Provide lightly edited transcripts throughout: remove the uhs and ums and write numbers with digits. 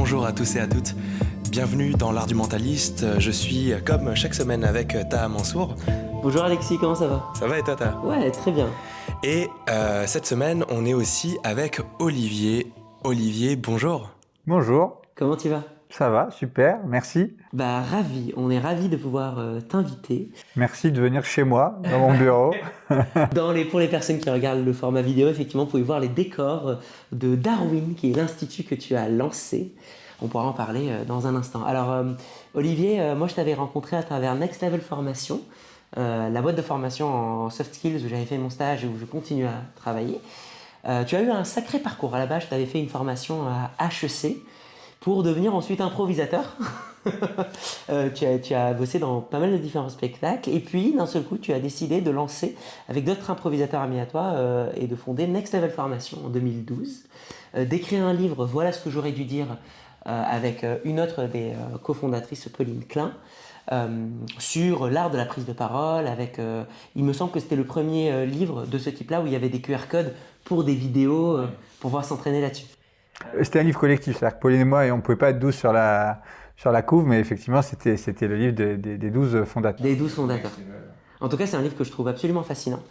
Bonjour à tous et à toutes, bienvenue dans l'Art du Mentaliste. Je suis comme chaque semaine avec Taha Mansour. Bonjour Alexis, comment ça va? Ça va et toi Taha? Ouais, très bien. Et cette semaine, on est aussi avec Olivier. Olivier, bonjour. Bonjour, Comment tu vas? ça va, super, merci. Ravi, on est ravis de pouvoir t'inviter. Merci de venir chez moi, dans mon bureau. Pour les personnes qui regardent le format vidéo, effectivement, vous pouvez voir les décors de Darwin, qui est l'institut que tu as lancé. On pourra en parler dans un instant. Alors, Olivier, moi je t'avais rencontré à travers Next Level Formation, la boîte de formation en soft skills où j'avais fait mon stage et où je continue à travailler. Tu as eu un sacré parcours. À la base, tu avais fait une formation à HEC pour devenir ensuite improvisateur. Tu as bossé dans pas mal de différents spectacles et puis d'un seul coup tu as décidé de lancer avec d'autres improvisateurs amis à toi et de fonder Next Level Formation en 2012, d'écrire un livre Voilà ce que j'aurais dû dire avec une autre des cofondatrices, Pauline Klein, sur l'art de la prise de parole avec, il me semble que c'était le premier livre de ce type là où il y avait des QR codes pour des vidéos pour pouvoir s'entraîner là-dessus. C'était un livre collectif, c'est-à-dire que Pauline et moi, on ne pouvait pas être 12 sur la couve, mais effectivement, c'était le livre des 12 fondateurs. Des 12 fondateurs. En tout cas, c'est un livre que je trouve absolument fascinant,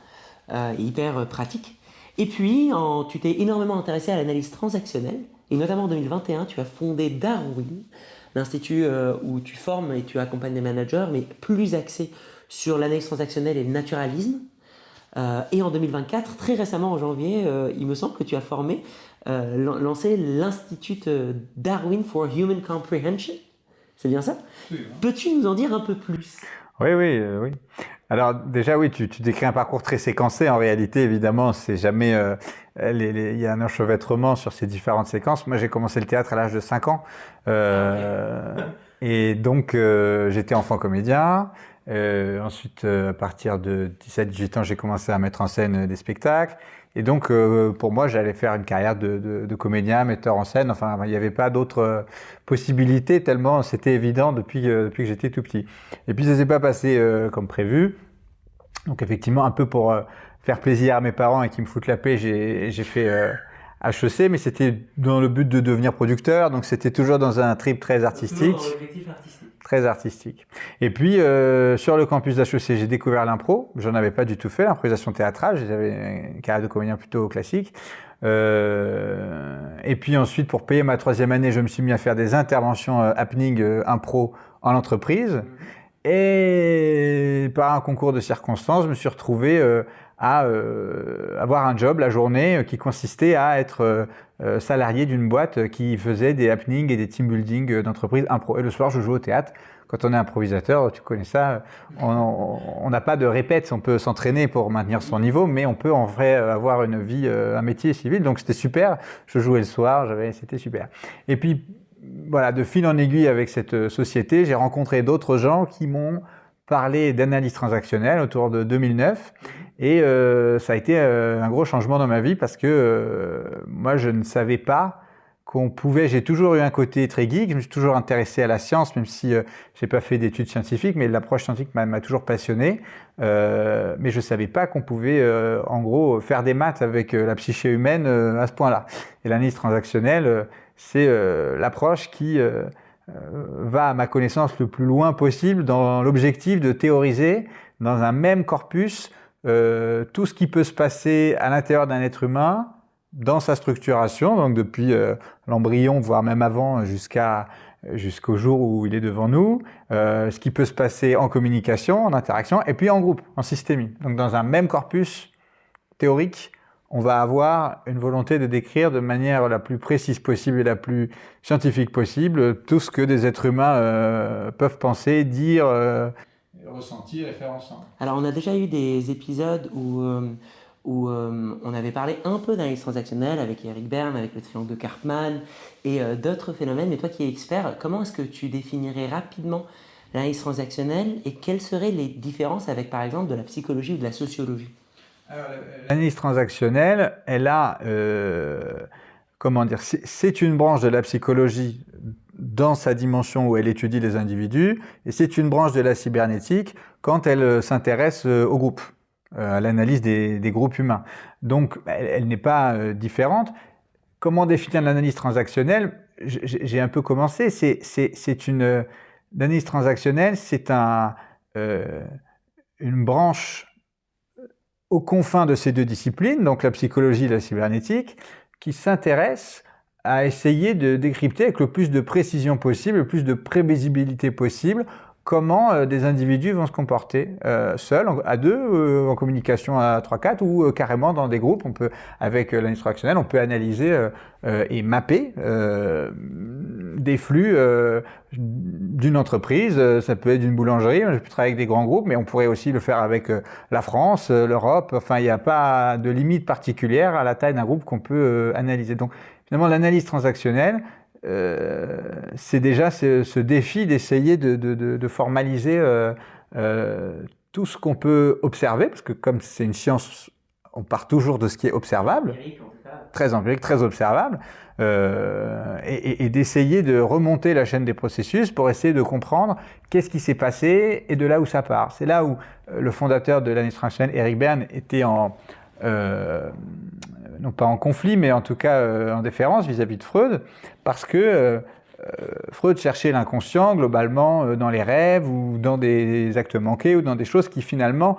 et hyper pratique. Et puis, tu t'es énormément intéressé à l'analyse transactionnelle, et notamment en 2021, tu as fondé Darwin, l'institut où tu formes et tu accompagnes les managers, mais plus axé sur l'analyse transactionnelle et le naturalisme. Et en 2024, très récemment en janvier, il me semble que tu as lancé l'Institut Darwin for Human Comprehension. C'est bien ça? Oui. Peux-tu nous en dire un peu plus? Oui. Alors déjà, oui, tu décris un parcours très séquencé. En réalité, évidemment, c'est jamais... il y a un enchevêtrement sur ces différentes séquences. Moi, j'ai commencé le théâtre à l'âge de 5 ans. Et donc, j'étais enfant comédien. Ensuite, à partir de 17-18 ans, j'ai commencé à mettre en scène des spectacles. Et donc, pour moi, j'allais faire une carrière de comédien, metteur en scène. Enfin, il n'y avait pas d'autres possibilités, tellement c'était évident depuis que j'étais tout petit. Et puis, ça s'est pas passé comme prévu. Donc, effectivement, un peu pour faire plaisir à mes parents et qu'ils me foutent la paix, j'ai fait HEC, mais c'était dans le but de devenir producteur. Donc, c'était toujours dans un trip très artistique. Toujours dans l'objectif artistique. Très artistique. Et puis, sur le campus d'HEC, j'ai découvert l'impro. J'en avais pas du tout fait, l'improvisation théâtrale. J'avais une carrière de comédien plutôt classique. Et puis ensuite, pour payer ma 3e année, je me suis mis à faire des interventions happening impro en entreprise. Et par un concours de circonstances, je me suis retrouvé à avoir un job la journée qui consistait à être salarié d'une boîte qui faisait des happenings et des team building d'entreprise impro. Et le soir, je jouais au théâtre. Quand on est improvisateur, tu connais ça, on n'a pas de répète, on peut s'entraîner pour maintenir son niveau, mais on peut en vrai avoir une vie, un métier civil. Donc c'était super. Je jouais le soir, c'était super. Et puis voilà, de fil en aiguille avec cette société, j'ai rencontré d'autres gens qui m'ont parlé d'analyse transactionnelle autour de 2009. Et ça a été un gros changement dans ma vie parce que moi, je ne savais pas qu'on pouvait... J'ai toujours eu un côté très geek, je me suis toujours intéressé à la science, même si j'ai pas fait d'études scientifiques, mais l'approche scientifique m'a toujours passionné. Mais je savais pas qu'on pouvait, en gros, faire des maths avec la psyché humaine à ce point-là. Et l'analyse transactionnelle, c'est l'approche qui va, à ma connaissance, le plus loin possible dans l'objectif de théoriser dans un même corpus tout ce qui peut se passer à l'intérieur d'un être humain dans sa structuration, donc depuis l'embryon, voire même avant, jusqu'au jour où il est devant nous, ce qui peut se passer en communication, en interaction, et puis en groupe, en systémie. Donc dans un même corpus théorique, on va avoir une volonté de décrire de manière la plus précise possible et la plus scientifique possible tout ce que des êtres humains peuvent penser, dire, ressentir et faire ensemble. Alors, on a déjà eu des épisodes où on avait parlé un peu d'analyse transactionnelle avec Eric Berne, avec le triangle de Karpman et d'autres phénomènes. Mais toi qui es expert, comment est-ce que tu définirais rapidement l'analyse transactionnelle et quelles seraient les différences avec, par exemple, de la psychologie ou de la sociologie? Alors, l'analyse transactionnelle, elle a, c'est une branche de la psychologie dans sa dimension où elle étudie les individus, et c'est une branche de la cybernétique quand elle s'intéresse au groupe, à l'analyse des groupes humains. Donc, elle n'est pas différente. Comment définir l'analyse transactionnelle? j'ai un peu commencé. L'analyse transactionnelle, c'est une branche aux confins de ces deux disciplines, donc la psychologie et la cybernétique, qui s'intéresse à essayer de décrypter avec le plus de précision possible, le plus de prévisibilité possible, comment des individus vont se comporter seuls, à deux, en communication à 3-4 ou carrément dans des groupes. Avec l'analyse transactionnelle, on peut analyser et mapper des flux d'une entreprise. Ça peut être d'une boulangerie, je peux travailler avec des grands groupes, mais on pourrait aussi le faire avec la France, l'Europe. Enfin, il n'y a pas de limite particulière à la taille d'un groupe qu'on peut analyser. Donc, finalement, l'analyse transactionnelle, c'est déjà ce défi d'essayer de formaliser tout ce qu'on peut observer, parce que comme c'est une science, on part toujours de ce qui est observable, très empirique, très observable, et d'essayer de remonter la chaîne des processus pour essayer de comprendre qu'est-ce qui s'est passé et de là où ça part. C'est là où le fondateur de l'analyse transactionnelle, Eric Berne, était non pas en conflit, mais en tout cas en déférence vis-à-vis de Freud, parce que Freud cherchait l'inconscient globalement dans les rêves ou dans des actes manqués ou dans des choses qui finalement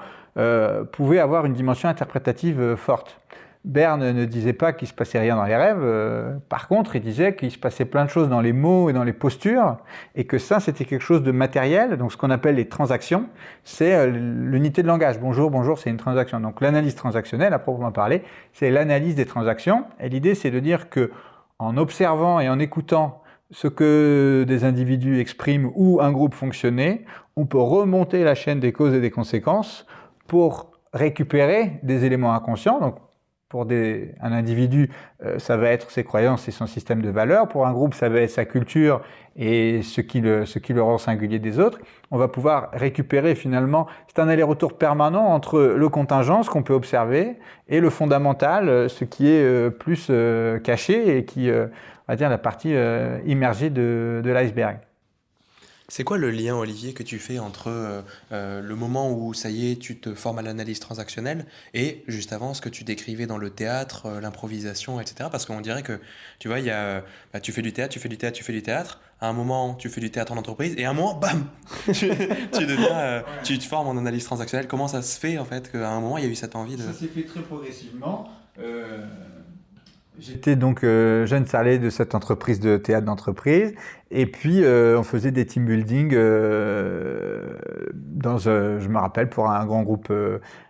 pouvaient avoir une dimension interprétative forte. Berne ne disait pas qu'il ne se passait rien dans les rêves, par contre il disait qu'il se passait plein de choses dans les mots et dans les postures, et que ça c'était quelque chose de matériel, donc ce qu'on appelle les transactions, c'est l'unité de langage. Bonjour, bonjour, c'est une transaction. Donc l'analyse transactionnelle, à proprement parler, c'est l'analyse des transactions, et l'idée c'est de dire que en observant et en écoutant ce que des individus expriment ou un groupe fonctionnait, on peut remonter la chaîne des causes et des conséquences pour récupérer des éléments inconscients. Donc, pour un individu, ça va être ses croyances et son système de valeurs. Pour un groupe, ça va être sa culture et ce qui le rend singulier des autres. On va pouvoir récupérer finalement, c'est un aller-retour permanent entre le contingent, ce qu'on peut observer, et le fondamental, ce qui est plus caché et qui, on va dire, la partie immergée de l'iceberg. C'est quoi le lien, Olivier, que tu fais entre le moment où, ça y est, tu te formes à l'analyse transactionnelle et juste avant ce que tu décrivais dans le théâtre, l'improvisation, etc. Parce qu'on dirait que, tu vois, tu fais du théâtre, tu fais du théâtre, tu fais du théâtre. À un moment, tu fais du théâtre en entreprise et à un moment, bam, tu te formes en analyse transactionnelle. Comment ça se fait, en fait, qu'à un moment, il y a eu cette envie de... Ça s'est fait très progressivement. J'étais donc jeune salarié de cette entreprise de théâtre d'entreprise, et puis on faisait des team building je me rappelle, pour un grand groupe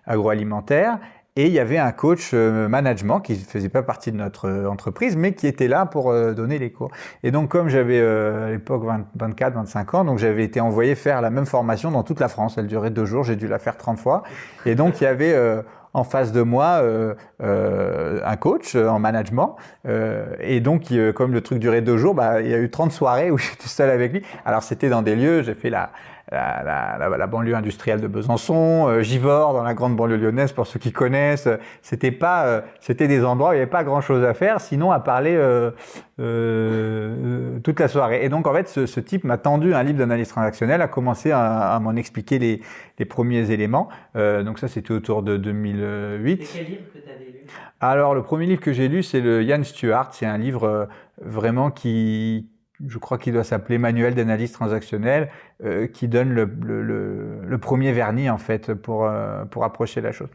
agroalimentaire, et il y avait un coach management qui ne faisait pas partie de notre entreprise, mais qui était là pour donner les cours. Et donc comme j'avais à l'époque 24-25 ans, donc j'avais été envoyé faire la même formation dans toute la France. Elle durait 2 jours, j'ai dû la faire 30 fois. Et donc il y avait... en face de moi un coach en management, et donc comme le truc durait 2 jours, il y a eu 30 soirées où j'étais seul avec lui. Alors c'était dans des lieux, j'ai fait la banlieue industrielle de Besançon, Givors dans la grande banlieue lyonnaise pour ceux qui connaissent. C'était des endroits où il n'y avait pas grand chose à faire sinon à parler toute la soirée. Et donc en fait ce type m'a tendu un livre d'analyse transactionnelle, a commencé à m'en expliquer les premiers éléments. Donc ça c'était autour de 2008. C'est quel livre que tu avais lu ? Alors le premier livre que j'ai lu c'est le Ian Stewart, c'est un livre vraiment je crois qu'il doit s'appeler Manuel d'analyse transactionnelle, qui donne le premier vernis en fait pour approcher la chose.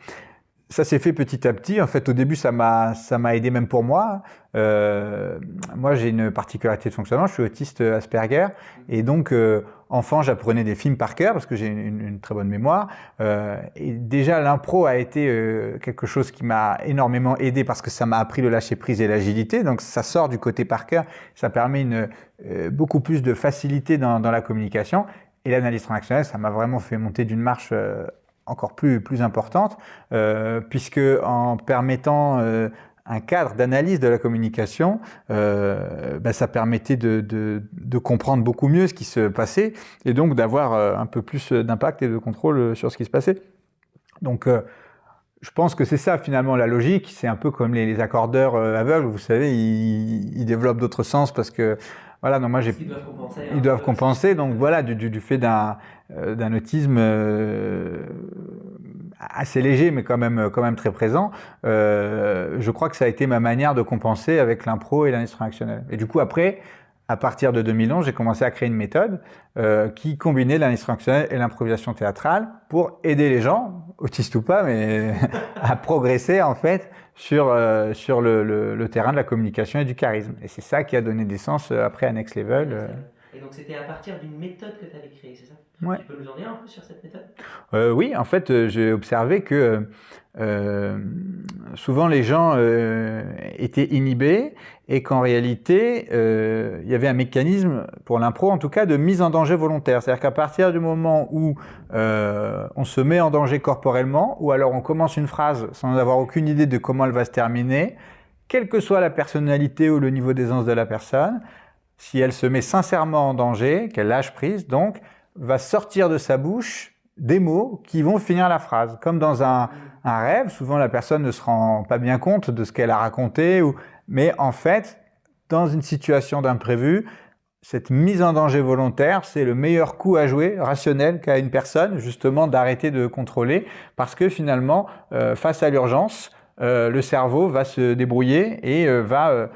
Ça s'est fait petit à petit. En fait, au début, ça m'a aidé même pour moi. Moi, j'ai une particularité de fonctionnement. Je suis autiste Asperger, et donc enfant, j'apprenais des films par cœur parce que j'ai une très bonne mémoire. Et déjà, l'impro a été quelque chose qui m'a énormément aidé parce que ça m'a appris le lâcher prise et l'agilité. Donc, ça sort du côté par cœur. Ça permet beaucoup plus de facilité dans la communication. Et l'analyse transactionnelle, ça m'a vraiment fait monter d'une marche encore plus importante, puisque en permettant un cadre d'analyse de la communication, ça permettait de comprendre beaucoup mieux ce qui se passait et donc d'avoir un peu plus d'impact et de contrôle sur ce qui se passait. Donc je pense que c'est ça finalement la logique. C'est un peu comme les accordeurs aveugles, vous savez, ils développent d'autres sens parce que voilà, non, moi ils doivent compenser. Donc voilà, du fait d'un autisme assez léger, mais quand même très présent, je crois que ça a été ma manière de compenser avec l'impro et l'analyse transactionnelle. Et du coup après, à partir de 2011, j'ai commencé à créer une méthode qui combinait l'analyse transactionnelle et l'improvisation théâtrale pour aider les gens, autistes ou pas, mais à progresser en fait sur le terrain de la communication et du charisme. Et c'est ça qui a donné naissance après à Next Level. Et donc c'était à partir d'une méthode que tu avais créée, c'est ça? Ouais. Tu peux nous en dire un peu sur cette méthode? Oui, en fait, j'ai observé que souvent les gens étaient inhibés et qu'en réalité, il y avait un mécanisme, pour l'impro en tout cas, de mise en danger volontaire. C'est-à-dire qu'à partir du moment où on se met en danger corporellement, ou alors on commence une phrase sans avoir aucune idée de comment elle va se terminer, quelle que soit la personnalité ou le niveau d'aisance de la personne, si elle se met sincèrement en danger, qu'elle lâche prise, donc, va sortir de sa bouche des mots qui vont finir la phrase. Comme dans un rêve, souvent la personne ne se rend pas bien compte de ce qu'elle a raconté, mais en fait, dans une situation d'imprévu, cette mise en danger volontaire, c'est le meilleur coup à jouer, rationnel, qu'a une personne, justement, d'arrêter de contrôler, parce que finalement, face à l'urgence, le cerveau va se débrouiller et va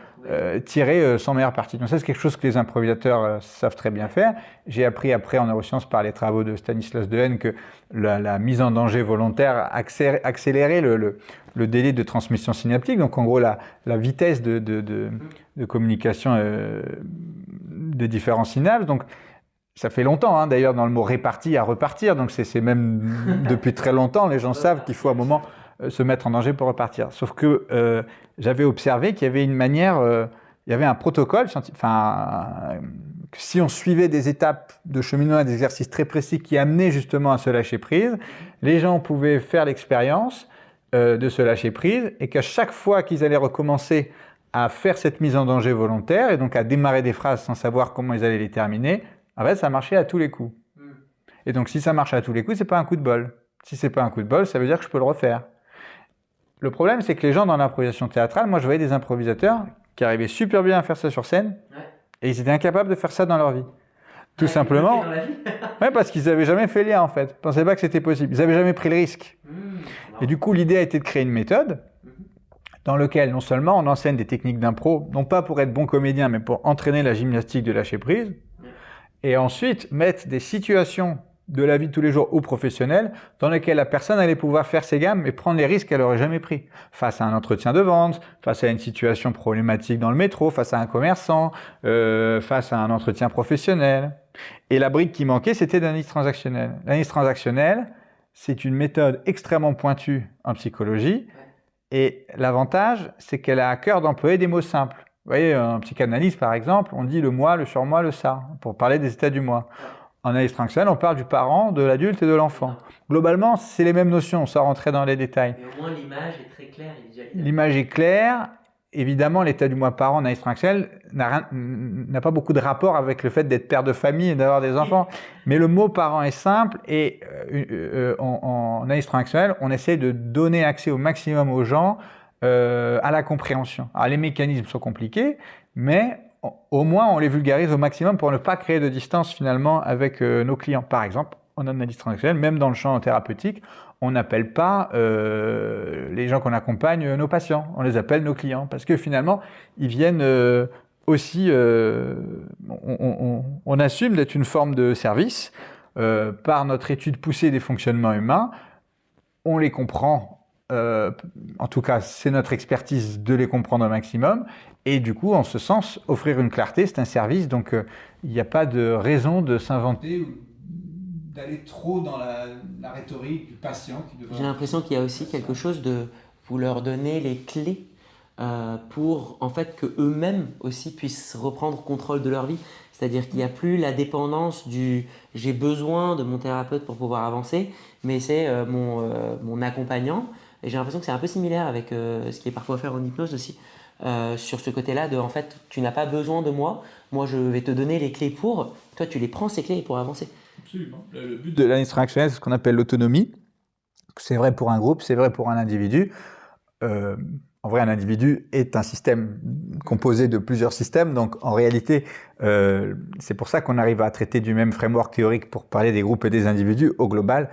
tirer son meilleur parti. Donc ça, c'est quelque chose que les improvisateurs savent très bien faire. J'ai appris après en neurosciences par les travaux de Stanislas Dehaene que la mise en danger volontaire accélérait le délai de transmission synaptique. Donc en gros, la vitesse de communication des différents synapses. Donc ça fait longtemps, hein, d'ailleurs, dans le mot réparti à repartir. Donc c'est même depuis très longtemps, les gens savent qu'il faut à un moment se mettre en danger pour repartir. Sauf que j'avais observé qu'il y avait une manière, il y avait un protocole, que si on suivait des étapes de cheminement et des exercices très précis qui amenaient justement à se lâcher prise, les gens pouvaient faire l'expérience de se lâcher prise et qu'à chaque fois qu'ils allaient recommencer à faire cette mise en danger volontaire et donc à démarrer des phrases sans savoir comment ils allaient les terminer, en fait, ça marchait à tous les coups. Et donc si ça marche à tous les coups, c'est pas un coup de bol. Si c'est pas un coup de bol, ça veut dire que je peux le refaire. Le problème, c'est que les gens dans l'improvisation théâtrale, moi je voyais des improvisateurs qui arrivaient super bien à faire ça sur scène, et ils étaient incapables de faire ça dans leur vie. Tout simplement, ouais, parce qu'ils n'avaient jamais fait le lien en fait, ils ne pensaient pas que c'était possible, ils n'avaient jamais pris le risque. Et du coup, l'idée a été de créer une méthode dans laquelle non seulement on enseigne des techniques d'impro, non pas pour être bon comédien, mais pour entraîner la gymnastique de lâcher prise, et ensuite mettre des situations de la vie de tous les jours ou professionnelle dans lesquelles la personne allait pouvoir faire ses gammes et prendre les risques qu'elle n'aurait jamais pris. Face à un entretien de vente, face à une situation problématique dans le métro, face à un commerçant, face à un entretien professionnel. Et la brique qui manquait, c'était l'analyse transactionnelle. L'analyse transactionnelle, c'est une méthode extrêmement pointue en psychologie et l'avantage, c'est qu'elle a à cœur d'employer des mots simples. Vous voyez, en psychanalyse, par exemple, on dit le moi, le surmoi, le ça, pour parler des états du moi. En analyse transactionnelle, on parle du parent, de l'adulte et de l'enfant. Globalement, c'est les mêmes notions, sans rentrer dans les détails. Mais au moins, l'image est très claire et visualisable. L'image est claire. Évidemment, l'état du moi parent en analyse transactionnelle n'a pas beaucoup de rapport avec le fait d'être père de famille et d'avoir des enfants. Mais le mot parent est simple et en analyse transactionnelle, on essaie de donner accès au maximum aux gens à la compréhension. Alors, les mécanismes sont compliqués, mais au moins on les vulgarise au maximum pour ne pas créer de distance finalement avec nos clients. Par exemple, en analyse transactionnelle, même dans le champ thérapeutique, on n'appelle pas les gens qu'on accompagne nos patients, on les appelle nos clients parce que finalement ils viennent aussi, on assume d'être une forme de service par notre étude poussée des fonctionnements humains, on les comprend. En tout cas, c'est notre expertise de les comprendre au maximum. Et du coup, en ce sens, offrir une clarté, c'est un service. Donc, il n'y a pas de raison de s'inventer ou d'aller trop dans la rhétorique du patient. J'ai l'impression qu'il y a aussi quelque chose de vous leur donner les clés pour en fait que eux-mêmes aussi puissent reprendre contrôle de leur vie. C'est-à-dire qu'il n'y a plus la dépendance du « j'ai besoin de mon thérapeute pour pouvoir avancer », mais c'est mon accompagnant. Et j'ai l'impression que c'est un peu similaire avec ce qui est parfois fait en hypnose aussi, sur ce côté-là de en fait, tu n'as pas besoin de moi, moi je vais te donner les clés pour, toi tu les prends ces clés pour avancer. Absolument. Le but de l'analyse transactionnelle, c'est ce qu'on appelle l'autonomie. C'est vrai pour un groupe, c'est vrai pour un individu. En vrai, un individu est un système composé de plusieurs systèmes. Donc, en réalité, c'est pour ça qu'on arrive à traiter du même framework théorique pour parler des groupes et des individus. Au global,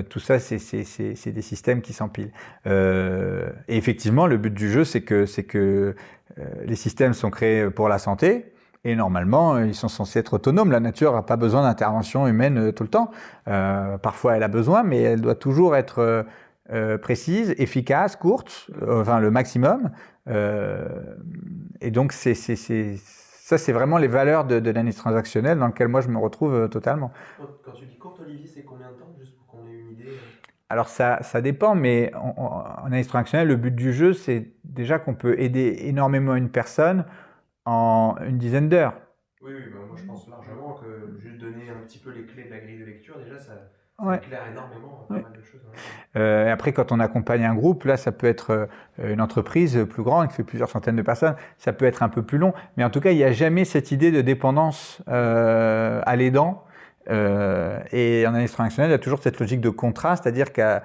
tout ça, c'est des systèmes qui s'empilent. Et effectivement, le but du jeu, c'est que les systèmes sont créés pour la santé. Et normalement, ils sont censés être autonomes. La nature n'a pas besoin d'intervention humaine tout le temps. Parfois, elle a besoin, mais elle doit toujours être précise, efficace, courte, enfin le maximum. Et donc, ça, c'est vraiment les valeurs de l'analyse transactionnelle dans lesquelles moi, je me retrouve totalement. Quand tu dis courte, Olivier, c'est combien de temps, juste pour qu'on ait une idée? Alors ça dépend, mais en analyse transactionnelle, le but du jeu, c'est déjà qu'on peut aider énormément une personne en une dizaine d'heures. Oui, moi je pense largement que juste donner un petit peu les clés de la grille de lecture, déjà ça Ouais. éclaire énormément pas Ouais. mal de choses. Et après, quand on accompagne un groupe, là, ça peut être une entreprise plus grande qui fait plusieurs centaines de personnes, ça peut être un peu plus long, mais en tout cas, il n'y a jamais cette idée de dépendance à l'aidant. Et en analyse transactionnelle, il y a toujours cette logique de contrat, c'est-à-dire qu'à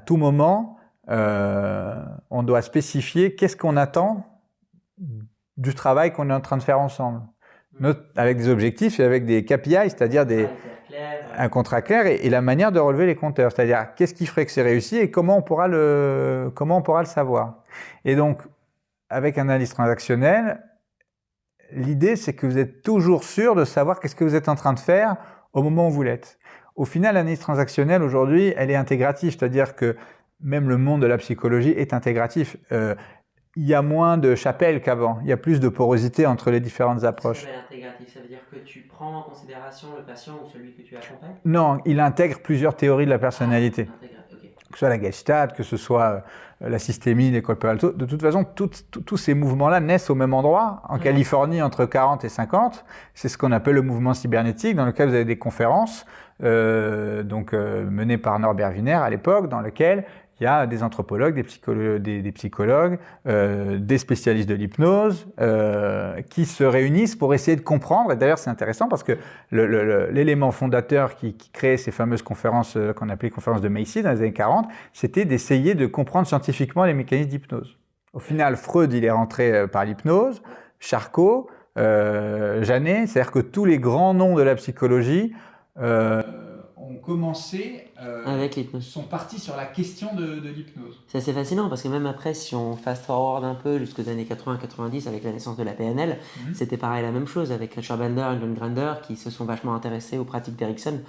tout moment, on doit spécifier qu'est-ce qu'on attend du travail qu'on est en train de faire ensemble. Avec des objectifs et avec des KPI, c'est-à-dire un contrat clair et la manière de relever les compteurs, c'est-à-dire qu'est-ce qui ferait que c'est réussi et comment on pourra le savoir. Et donc, avec un analyse transactionnelle, l'idée, c'est que vous êtes toujours sûr de savoir qu'est-ce que vous êtes en train de faire au moment où vous l'êtes. Au final, l'analyse transactionnelle, aujourd'hui, elle est intégrative, c'est-à-dire que même le monde de la psychologie est intégratif. Il y a moins de chapelles qu'avant, il y a plus de porosité entre les différentes approches. Ça s'appelle intégratif, ça veut dire que tu prends en considération le patient ou celui que tu accompagnes? Non, il intègre plusieurs théories de la personnalité. Okay. Que ce soit la Gestalt, que ce soit la systémie, l'école Palo Alto. De toute façon, tous ces mouvements-là naissent au même endroit, en Californie, entre 40 et 50. C'est ce qu'on appelle le mouvement cybernétique, dans lequel vous avez des conférences menées par Norbert Wiener à l'époque, dans lesquelles il y a des anthropologues, des psychologues, des spécialistes de l'hypnose qui se réunissent pour essayer de comprendre. Et d'ailleurs, c'est intéressant parce que l'élément fondateur qui créait ces fameuses conférences qu'on appelait conférences de Macy dans les années 40, c'était d'essayer de comprendre scientifiquement les mécanismes d'hypnose. Au final, Freud, il est rentré par l'hypnose, Charcot, Janet, c'est-à-dire que tous les grands noms de la psychologie ont commencé, avec l'hypnose. sont partis sur la question de l'hypnose. C'est assez fascinant parce que même après, si on fast-forward un peu jusqu'aux années 80-90 avec la naissance de la PNL, c'était pareil la même chose avec Richard Bandler et John Grinder qui se sont vachement intéressés aux pratiques d'Erickson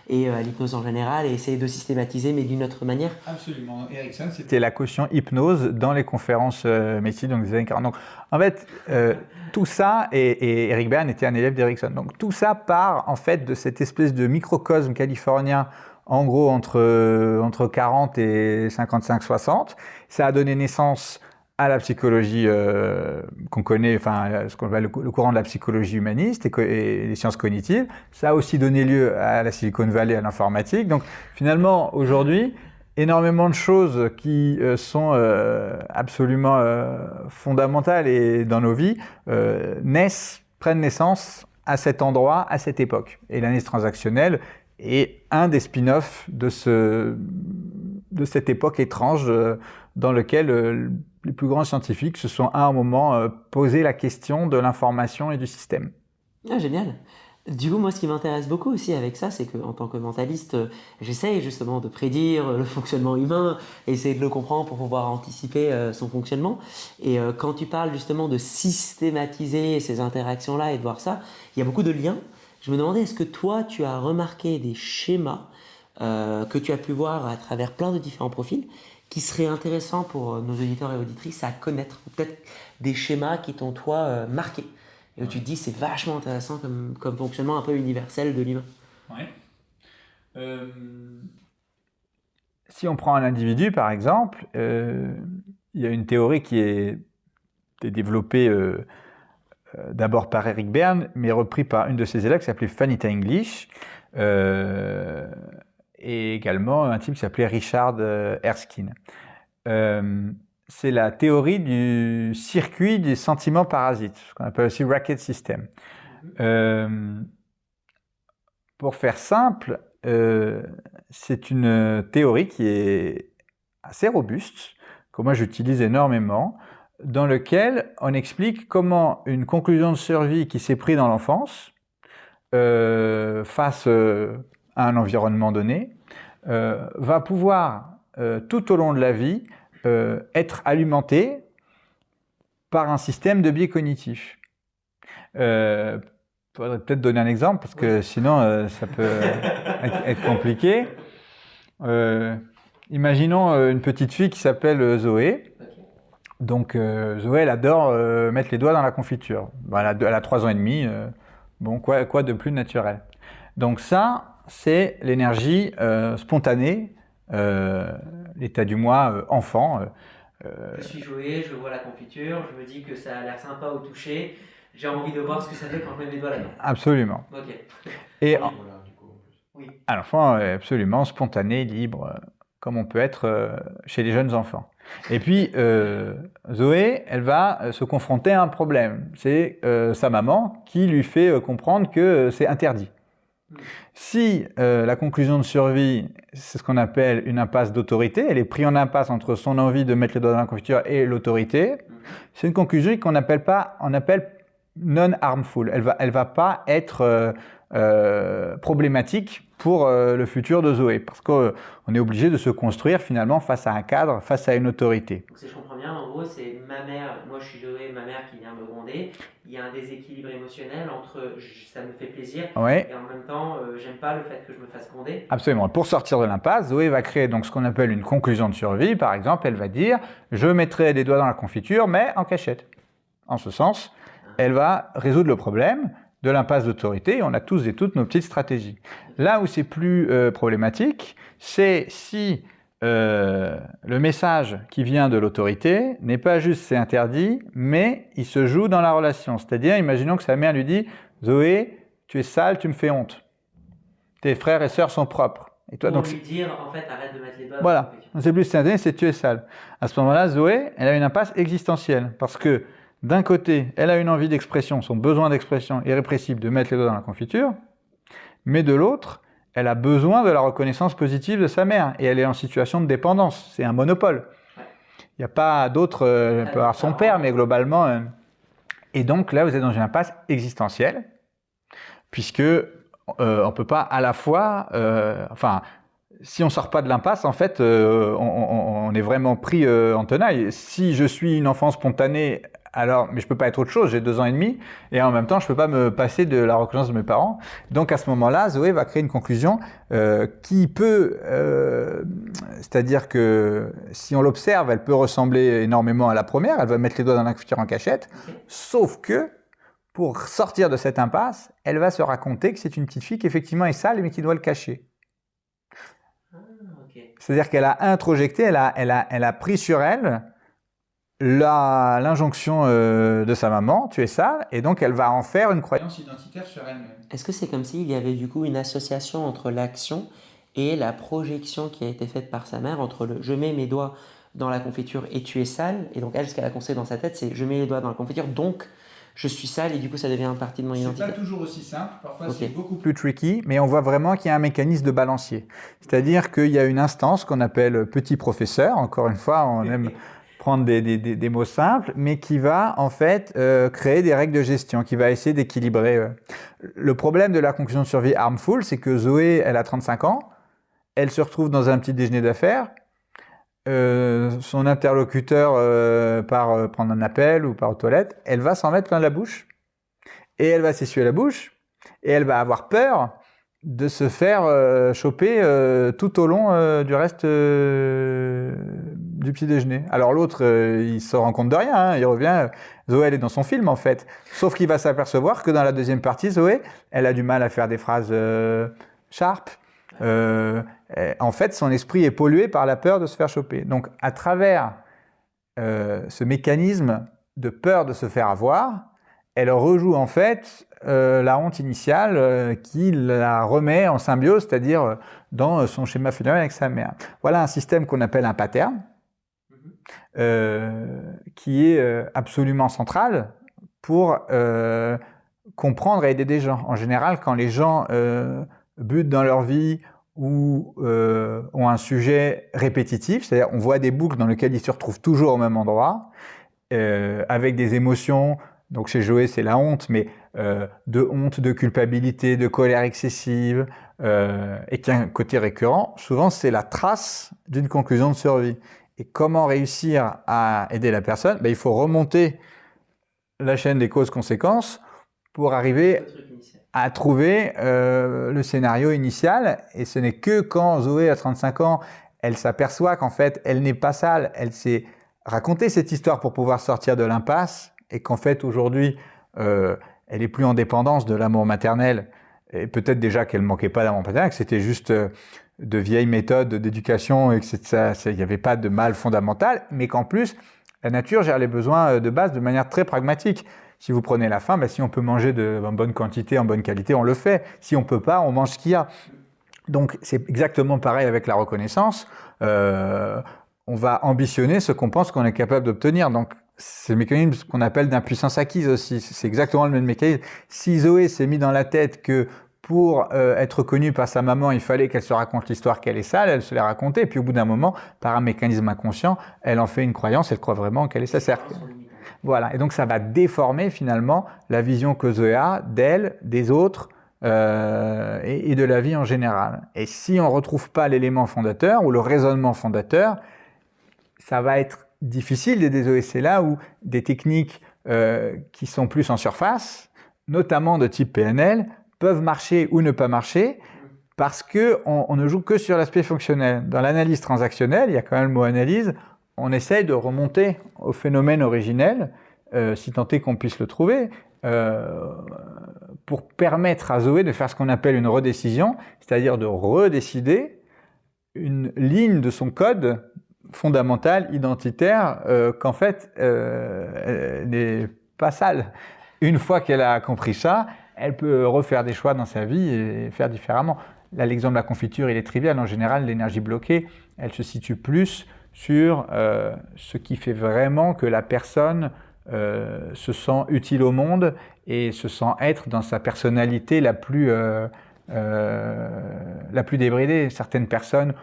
et à l'hypnose en général et essayer de systématiser mais d'une autre manière. Absolument. Erickson, c'était la caution hypnose dans les conférences métiers donc des années 40. Donc en fait, tout ça, et Eric Berne était un élève d'Erickson. Donc tout ça part en fait de cette espèce de microcosme californien en gros entre 40 et 55-60. Ça a donné naissance à la psychologie qu'on connaît, enfin ce qu'on appelle le courant de la psychologie humaniste et les sciences cognitives. Ça a aussi donné lieu à la Silicon Valley, à l'informatique. Donc finalement, aujourd'hui, énormément de choses qui sont absolument fondamentales et dans nos vies prennent naissance à cet endroit, à cette époque. Et l'analyse transactionnelle est un des spin-offs de cette époque étrange dans laquelle les plus grands scientifiques se sont à un moment posé la question de l'information et du système. Ah, génial. Du coup, moi, ce qui m'intéresse beaucoup aussi avec ça, c'est qu'en tant que mentaliste, j'essaye justement de prédire le fonctionnement humain, essayer de le comprendre pour pouvoir anticiper son fonctionnement. Et quand tu parles justement de systématiser ces interactions-là et de voir ça, il y a beaucoup de liens. Je me demandais, est-ce que toi, tu as remarqué des schémas que tu as pu voir à travers plein de différents profils qui seraient intéressants pour nos auditeurs et auditrices à connaître, ou peut-être des schémas qui t'ont, toi, marqué et où tu te dis c'est vachement intéressant comme fonctionnement un peu universel de l'humain. Ouais. Si on prend un individu, par exemple, il y a une théorie qui est développée d'abord par Eric Berne, mais repris par une de ses élèves qui s'appelait Fanita English, et également un type qui s'appelait Richard Erskine. C'est la théorie du circuit des sentiments parasites, ce qu'on appelle aussi racket system. Pour faire simple, c'est une théorie qui est assez robuste, que moi j'utilise énormément, dans lequel on explique comment une conclusion de survie qui s'est prise dans l'enfance, face à un environnement donné, va pouvoir, tout au long de la vie, être alimentée par un système de biais cognitifs. Faudrait peut-être donner un exemple, parce que sinon, ça peut être compliqué. Imaginons une petite fille qui s'appelle Zoé. Donc, Zoé, elle adore mettre les doigts dans la confiture. Bon, elle a 3 ans et demi. Bon, quoi de plus naturel? Donc ça, c'est l'énergie spontanée, l'état du moi enfant. Je suis Joé, je vois la confiture, je me dis que ça a l'air sympa au toucher, j'ai envie de voir ce que ça fait quand je mets mes doigts là-dedans. Absolument. Ok. Et Oui. Oui. un enfant absolument spontané, libre, comme on peut être chez les jeunes enfants. Et puis, Zoé, elle va se confronter à un problème. C'est sa maman qui lui fait comprendre que c'est interdit. Si la conclusion de survie, c'est ce qu'on appelle une impasse d'autorité, elle est prise en impasse entre son envie de mettre les doigts dans la confiture et l'autorité, c'est une conclusion qu'on appelle non harmful. Elle va pas être problématique pour le futur de Zoé, parce qu'on est obligé de se construire finalement face à un cadre, face à une autorité. Donc si je comprends bien, en gros, c'est ma mère, moi je suis Zoé, ma mère qui vient me gronder, il y a un déséquilibre émotionnel entre ça me fait plaisir Ouais. et en même temps j'aime pas le fait que je me fasse gronder. Absolument. Pour sortir de l'impasse, Zoé va créer donc ce qu'on appelle une conclusion de survie. Par exemple, elle va dire « je mettrai les doigts dans la confiture, mais en cachette ». En ce sens, elle va résoudre le problème de l'impasse d'autorité. On a tous et toutes nos petites stratégies. Là où c'est plus problématique, c'est si le message qui vient de l'autorité n'est pas juste c'est interdit, mais il se joue dans la relation. C'est-à-dire, imaginons que sa mère lui dit « Zoé, tu es sale, tu me fais honte. Tes frères et sœurs sont propres. » Et toi, Pour donc, lui dire, en fait, arrête de mettre les doigts. voilà, c'est plus c'est interdit, c'est tu es sale. À ce moment-là, Zoé, elle a une impasse existentielle, parce que d'un côté, elle a une envie d'expression, son besoin d'expression irrépressible de mettre les doigts dans la confiture, mais de l'autre, elle a besoin de la reconnaissance positive de sa mère, et elle est en situation de dépendance, c'est un monopole. Il n'y a pas d'autre, elle peut avoir son père, mais globalement... Et donc là, vous êtes dans une impasse existentielle, puisque on ne peut pas à la fois... si on ne sort pas de l'impasse, en fait, on est vraiment pris en tenaille. Si je suis une enfant spontanée, alors, mais je ne peux pas être autre chose, j'ai 2 ans et demi, et en même temps, je ne peux pas me passer de la reconnaissance de mes parents. Donc à ce moment-là, Zoé va créer une conclusion qui peut... c'est-à-dire que si on l'observe, elle peut ressembler énormément à la première, elle va mettre les doigts dans la confiture en cachette, sauf que pour sortir de cette impasse, elle va se raconter que c'est une petite fille qui effectivement est sale, mais qui doit le cacher. C'est-à-dire qu'elle a introjecté, elle a pris sur elle l'injonction de sa maman, tu es sale, et donc elle va en faire une croyance identitaire sur elle-même. Est-ce que c'est comme s'il y avait du coup une association entre l'action et la projection qui a été faite par sa mère entre le « je mets mes doigts dans la confiture et tu es sale » et donc elle, ce qu'elle a construit dans sa tête, c'est « je mets les doigts dans la confiture, donc je suis sale et du coup ça devient une partie de mon identité ». C'est pas toujours aussi simple, parfois c'est beaucoup plus tricky, mais on voit vraiment qu'il y a un mécanisme de balancier. C'est-à-dire qu'il y a une instance qu'on appelle petit professeur, encore une fois, on aime prendre des mots simples, mais qui va en fait créer des règles de gestion, qui va essayer d'équilibrer. Le problème de la conclusion de survie harmful, c'est que Zoé, elle a 35 ans, elle se retrouve dans un petit déjeuner d'affaires, son interlocuteur part prendre un appel ou part aux toilettes, elle va s'en mettre plein la bouche, et elle va s'essuyer la bouche, et elle va avoir peur de se faire choper tout au long du reste du petit déjeuner. Alors l'autre, il se rend compte de rien, hein, il revient, Zoé, elle est dans son film en fait. Sauf qu'il va s'apercevoir que dans la deuxième partie, Zoé, elle a du mal à faire des phrases sharp. En fait, son esprit est pollué par la peur de se faire choper. Donc à travers ce mécanisme de peur de se faire avoir, elle rejoue en fait la honte initiale qui la remet en symbiose, c'est-à-dire dans son schéma familial avec sa mère. Voilà un système qu'on appelle un pattern, qui est absolument central pour comprendre et aider des gens. En général, quand les gens butent dans leur vie ou ont un sujet répétitif, c'est-à-dire on voit des boucles dans lesquelles ils se retrouvent toujours au même endroit, avec des émotions. Donc chez Joé, c'est la honte, mais de honte, de culpabilité, de colère excessive, et qui a un côté récurrent. Souvent, c'est la trace d'une conclusion de survie. Et comment réussir à aider la personne ? Il faut remonter la chaîne des causes-conséquences pour arriver à trouver le scénario initial. Et ce n'est que quand Zoé a 35 ans, elle s'aperçoit qu'en fait, elle n'est pas sale. Elle s'est raconté cette histoire pour pouvoir sortir de l'impasse et qu'en fait, aujourd'hui, elle est plus en dépendance de l'amour maternel. Et peut-être déjà qu'elle ne manquait pas d'amour maternel, que c'était juste de vieilles méthodes d'éducation et qu'il n'y avait pas de mal fondamental, mais qu'en plus, la nature gère les besoins de base de manière très pragmatique. Si vous prenez la faim, si on peut manger en bonne quantité, en bonne qualité, on le fait. Si on ne peut pas, on mange ce qu'il y a. Donc c'est exactement pareil avec la reconnaissance. On va ambitionner ce qu'on pense qu'on est capable d'obtenir. Donc c'est le mécanisme qu'on appelle d'impuissance acquise aussi. C'est exactement le même mécanisme. Si Zoé s'est mis dans la tête que pour être connue par sa maman, il fallait qu'elle se raconte l'histoire qu'elle est sale, elle se l'est racontée, et puis au bout d'un moment, par un mécanisme inconscient, elle en fait une croyance, elle croit vraiment qu'elle est sincère. Voilà, et donc ça va déformer finalement la vision que Zoé a d'elle, des autres et de la vie en général. Et si on ne retrouve pas l'élément fondateur ou le raisonnement fondateur, ça va être difficile d'aider Zoé. C'est là où des techniques qui sont plus en surface, notamment de type PNL, peuvent marcher ou ne pas marcher parce qu'on ne joue que sur l'aspect fonctionnel. Dans l'analyse transactionnelle, il y a quand même le mot analyse, on essaye de remonter au phénomène originel, si tant est qu'on puisse le trouver, pour permettre à Zoé de faire ce qu'on appelle une redécision, c'est-à-dire de redécider une ligne de son code fondamental, identitaire, qu'en fait, elle n'est pas sale. Une fois qu'elle a compris ça, elle peut refaire des choix dans sa vie et faire différemment. Là, l'exemple de la confiture, il est trivial. En général, l'énergie bloquée, elle se situe plus sur ce qui fait vraiment que la personne se sent utile au monde et se sent être dans sa personnalité la plus débridée. Certaines personnes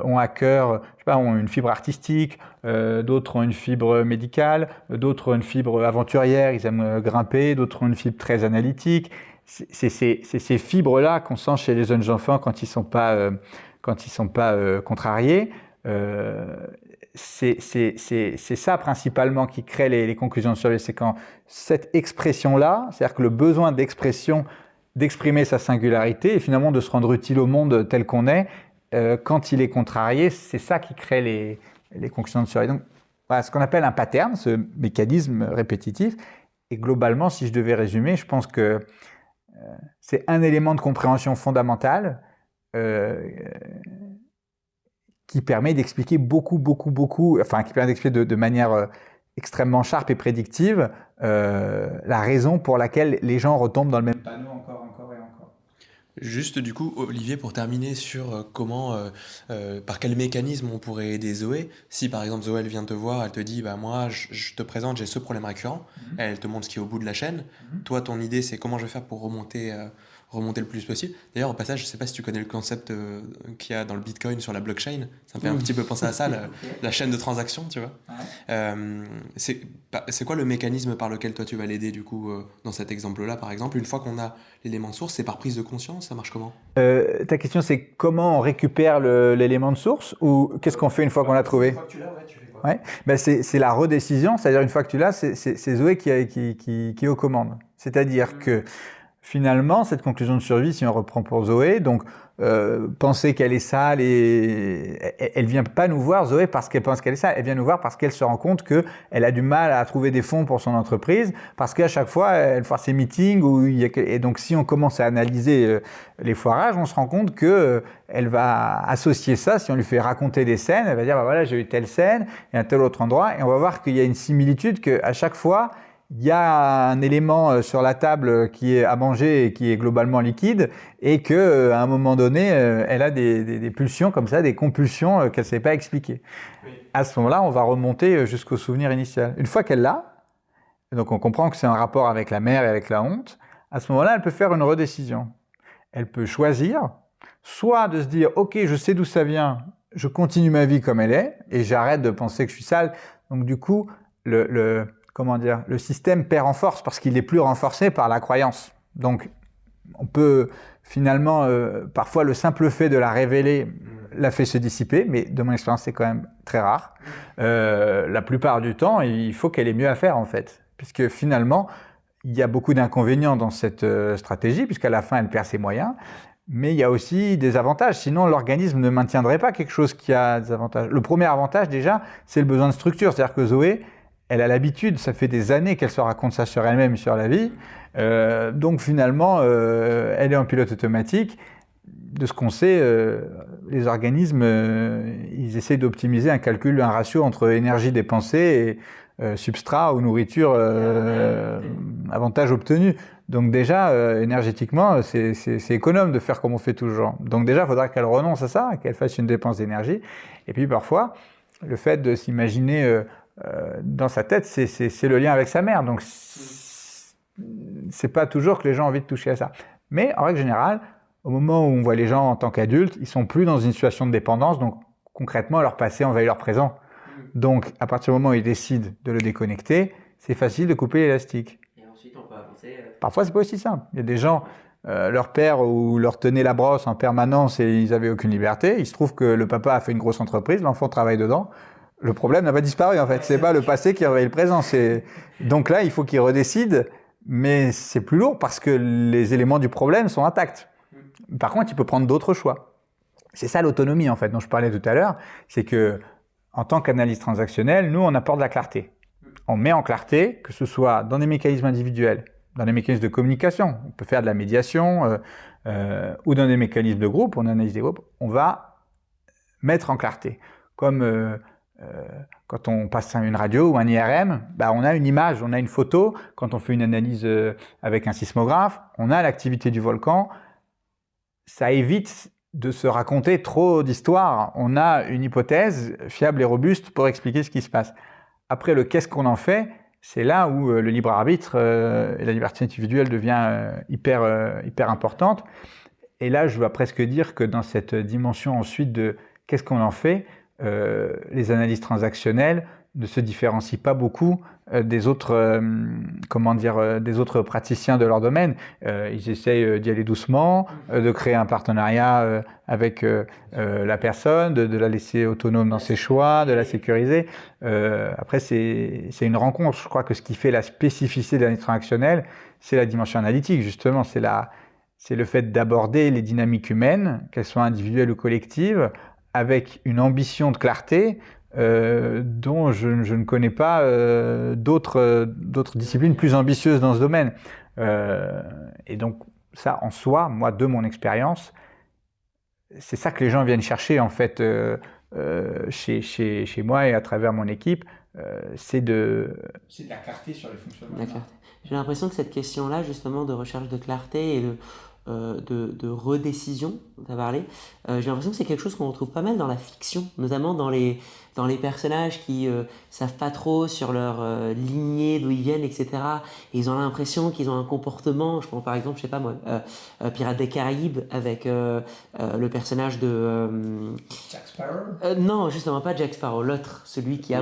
ont à cœur, je sais pas, ont une fibre artistique, d'autres ont une fibre médicale, d'autres ont une fibre aventurière, ils aiment grimper, d'autres ont une fibre très analytique. C'est ces fibres-là qu'on sent chez les jeunes enfants quand ils sont pas contrariés. C'est ça principalement qui crée les conclusions de survie. C'est quand cette expression-là, c'est-à-dire que le besoin d'expression, d'exprimer sa singularité et finalement de se rendre utile au monde tel qu'on est, quand il est contrarié, c'est ça qui crée les conclusions de survie. Donc, voilà, ce qu'on appelle un pattern, ce mécanisme répétitif. Et globalement, si je devais résumer, je pense que c'est un élément de compréhension fondamental qui permet d'expliquer qui permet d'expliquer de manière extrêmement sharp et prédictive la raison pour laquelle les gens retombent dans le même panneau encore et encore. Juste du coup, Olivier, pour terminer sur par quel mécanisme on pourrait aider Zoé. Si par exemple Zoé elle vient te voir, elle te dit bah moi je te présente, j'ai ce problème récurrent, elle te montre ce qui est au bout de la chaîne. Toi ton idée c'est comment je vais faire pour remonter le plus possible. D'ailleurs au passage, je sais pas si tu connais le concept qu'il y a dans le Bitcoin sur la blockchain, ça me fait un petit peu penser à ça, la chaîne de transactions, tu vois. C'est quoi le mécanisme par lequel toi tu vas l'aider du coup dans cet exemple-là par exemple, une fois qu'on a l'élément de source, c'est par prise de conscience, ça marche comment? Ta question, c'est comment on récupère l'élément de source ou qu'est-ce qu'on fait une fois qu'on l'a trouvé? Une fois que tu l'as, ouais, tu fais quoi? Ouais. Ben c'est la redécision, c'est-à-dire une fois que tu l'as, c'est Zoé qui est aux commandes. C'est-à-dire que finalement, cette conclusion de survie, si on reprend pour Zoé, donc penser qu'elle est sale et elle vient pas nous voir, Zoé, parce qu'elle pense qu'elle est sale. Elle vient nous voir parce qu'elle se rend compte qu'elle a du mal à trouver des fonds pour son entreprise, parce qu'à chaque fois, elle fait ses meetings et donc si on commence à analyser les foirages, on se rend compte que elle va associer ça. Si on lui fait raconter des scènes, elle va dire bah voilà, j'ai eu telle scène et un tel autre endroit, et on va voir qu'il y a une similitude qu'à chaque fois il y a un élément sur la table qui est à manger et qui est globalement liquide et qu'à un moment donné, elle a des pulsions comme ça, des compulsions qu'elle ne sait pas expliquer. Oui. À ce moment-là, on va remonter jusqu'au souvenir initial. Une fois qu'elle l'a, donc on comprend que c'est un rapport avec la mère et avec la honte, à ce moment-là, elle peut faire une redécision. Elle peut choisir soit de se dire « Ok, je sais d'où ça vient, je continue ma vie comme elle est et j'arrête de penser que je suis sale. » Donc du coup, le système perd en force parce qu'il est plus renforcé par la croyance. Donc, on peut finalement, parfois le simple fait de la révéler la fait se dissiper, mais de mon expérience, c'est quand même très rare. La plupart du temps, il faut qu'elle ait mieux à faire en fait, puisque finalement, il y a beaucoup d'inconvénients dans cette stratégie, puisqu'à la fin, elle perd ses moyens. Mais il y a aussi des avantages. Sinon, l'organisme ne maintiendrait pas quelque chose qui a des avantages. Le premier avantage, déjà, c'est le besoin de structure. C'est-à-dire que Zoé, elle a l'habitude, ça fait des années qu'elle se raconte ça sur elle-même et sur la vie. Donc finalement, elle est en pilote automatique. De ce qu'on sait, les organismes, ils essaient d'optimiser un calcul, un ratio entre énergie dépensée et substrat ou nourriture, avantage obtenu. Donc déjà, énergétiquement, c'est économe de faire comme on fait toujours. Donc déjà, il faudra qu'elle renonce à ça, qu'elle fasse une dépense d'énergie. Et puis parfois, le fait de s'imaginer dans sa tête, c'est le lien avec sa mère. Donc c'est pas toujours que les gens ont envie de toucher à ça. Mais en règle générale, au moment où on voit les gens en tant qu'adultes, ils sont plus dans une situation de dépendance. Donc concrètement, leur passé envahit leur présent. Donc à partir du moment où ils décident de le déconnecter, c'est facile de couper l'élastique. Ensuite, on peut avancer. Parfois, c'est pas aussi simple. Il y a des gens, leur père ou leur tenait la brosse en permanence et ils avaient aucune liberté. Il se trouve que le papa a fait une grosse entreprise, l'enfant travaille dedans. Le problème n'a pas disparu en fait. C'est pas le passé qui envahit le présent. Donc là, il faut qu'ils redécident, mais c'est plus lourd parce que les éléments du problème sont intacts. Par contre, il peut prendre d'autres choix. C'est ça l'autonomie en fait dont je parlais tout à l'heure. C'est que en tant qu'analyse transactionnelle, nous, on apporte de la clarté. On met en clarté, que ce soit dans des mécanismes individuels, dans des mécanismes de communication, on peut faire de la médiation, ou dans des mécanismes de groupe, on analyse des groupes, on va mettre en clarté. Comme quand on passe une radio ou un IRM, on a une image, on a une photo. Quand on fait une analyse avec un sismographe, on a l'activité du volcan. Ça évite de se raconter trop d'histoires. On a une hypothèse fiable et robuste pour expliquer ce qui se passe. Après, le qu'est-ce qu'on en fait, c'est là où le libre arbitre et la liberté individuelle devient hyper importante. Et là, je dois presque dire que dans cette dimension ensuite de qu'est-ce qu'on en fait, les analyses transactionnelles ne se différencient pas beaucoup des autres praticiens de leur domaine. Ils essayent d'y aller doucement, de créer un partenariat avec la personne, de la laisser autonome dans ses choix, de la sécuriser. Après, c'est une rencontre. Je crois que ce qui fait la spécificité de l'analyse transactionnelle, c'est la dimension analytique, justement. C'est le fait d'aborder les dynamiques humaines, qu'elles soient individuelles ou collectives, avec une ambition de clarté dont je ne connais pas d'autres disciplines plus ambitieuses dans ce domaine. Et donc ça, en soi, moi, de mon expérience, c'est ça que les gens viennent chercher en fait chez moi et à travers mon équipe, c'est de la clarté sur les fonctionnements. La clarté. J'ai l'impression que cette question-là, justement, de recherche de clarté et de redécision, dont tu as parlé, j'ai l'impression que c'est quelque chose qu'on retrouve pas mal dans la fiction, notamment dans les personnages qui savent pas trop sur leur lignée, d'où ils viennent, etc. Et ils ont l'impression qu'ils ont un comportement, je prends par exemple, je sais pas moi, Pirates des Caraïbes avec le personnage de... Jack Sparrow non, justement pas Jack Sparrow, l'autre, celui qui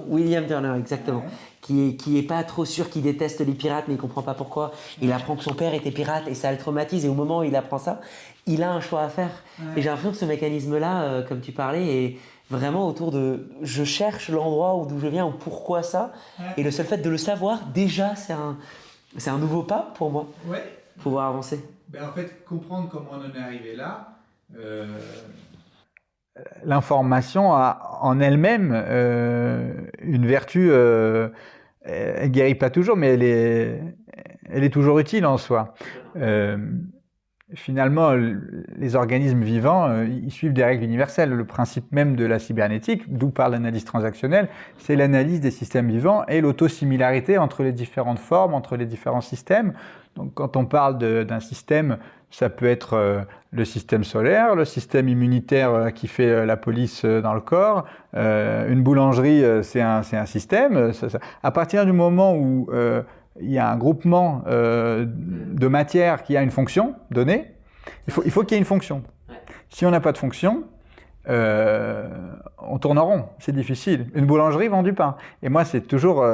William Turner, exactement. Ouais. Qui est pas trop sûr, qui déteste les pirates, mais il comprend pas pourquoi. Il apprend que son père était pirate et ça le traumatise. Et au moment où il apprend ça, il a un choix à faire. Ouais. Et j'ai l'impression que ce mécanisme-là, comme tu parlais, est vraiment autour de je cherche l'endroit d'où je viens ou pourquoi ça. Ouais. Et le seul fait de le savoir, déjà, c'est un nouveau pas pour moi. Ouais. Pour pouvoir avancer. En fait, comprendre comment on en est arrivé là. L'information a en elle-même une vertu, elle ne guérit pas toujours, mais elle est toujours utile en soi. Finalement, les organismes vivants, ils suivent des règles universelles. Le principe même de la cybernétique, d'où parle l'analyse transactionnelle, c'est l'analyse des systèmes vivants et l'autosimilarité entre les différentes formes, entre les différents systèmes. Donc, quand on parle d'un système, ça peut être le système solaire, le système immunitaire qui fait la police dans le corps, une boulangerie, c'est un système. À partir du moment où il y a un groupement de matière qui a une fonction donnée, il faut qu'il y ait une fonction. Si on n'a pas de fonction, on tourne en rond, c'est difficile. Une boulangerie vend du pain. Et moi, c'est toujours...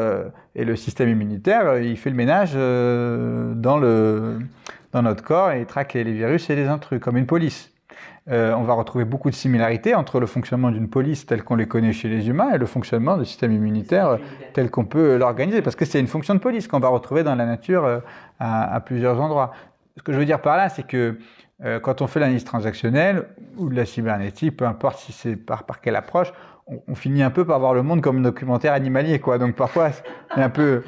et le système immunitaire, il fait le ménage dans notre corps et il traque les virus et les intrus, comme une police. On va retrouver beaucoup de similarités entre le fonctionnement d'une police telle qu'on les connaît chez les humains et le fonctionnement du système immunitaire tel qu'on peut l'organiser, parce que c'est une fonction de police qu'on va retrouver dans la nature à plusieurs endroits. Ce que je veux dire par là, c'est que quand on fait l'analyse transactionnelle ou de la cybernétique, peu importe si c'est par quelle approche, on finit un peu par voir le monde comme un documentaire animalier, quoi. Donc parfois, c'est un peu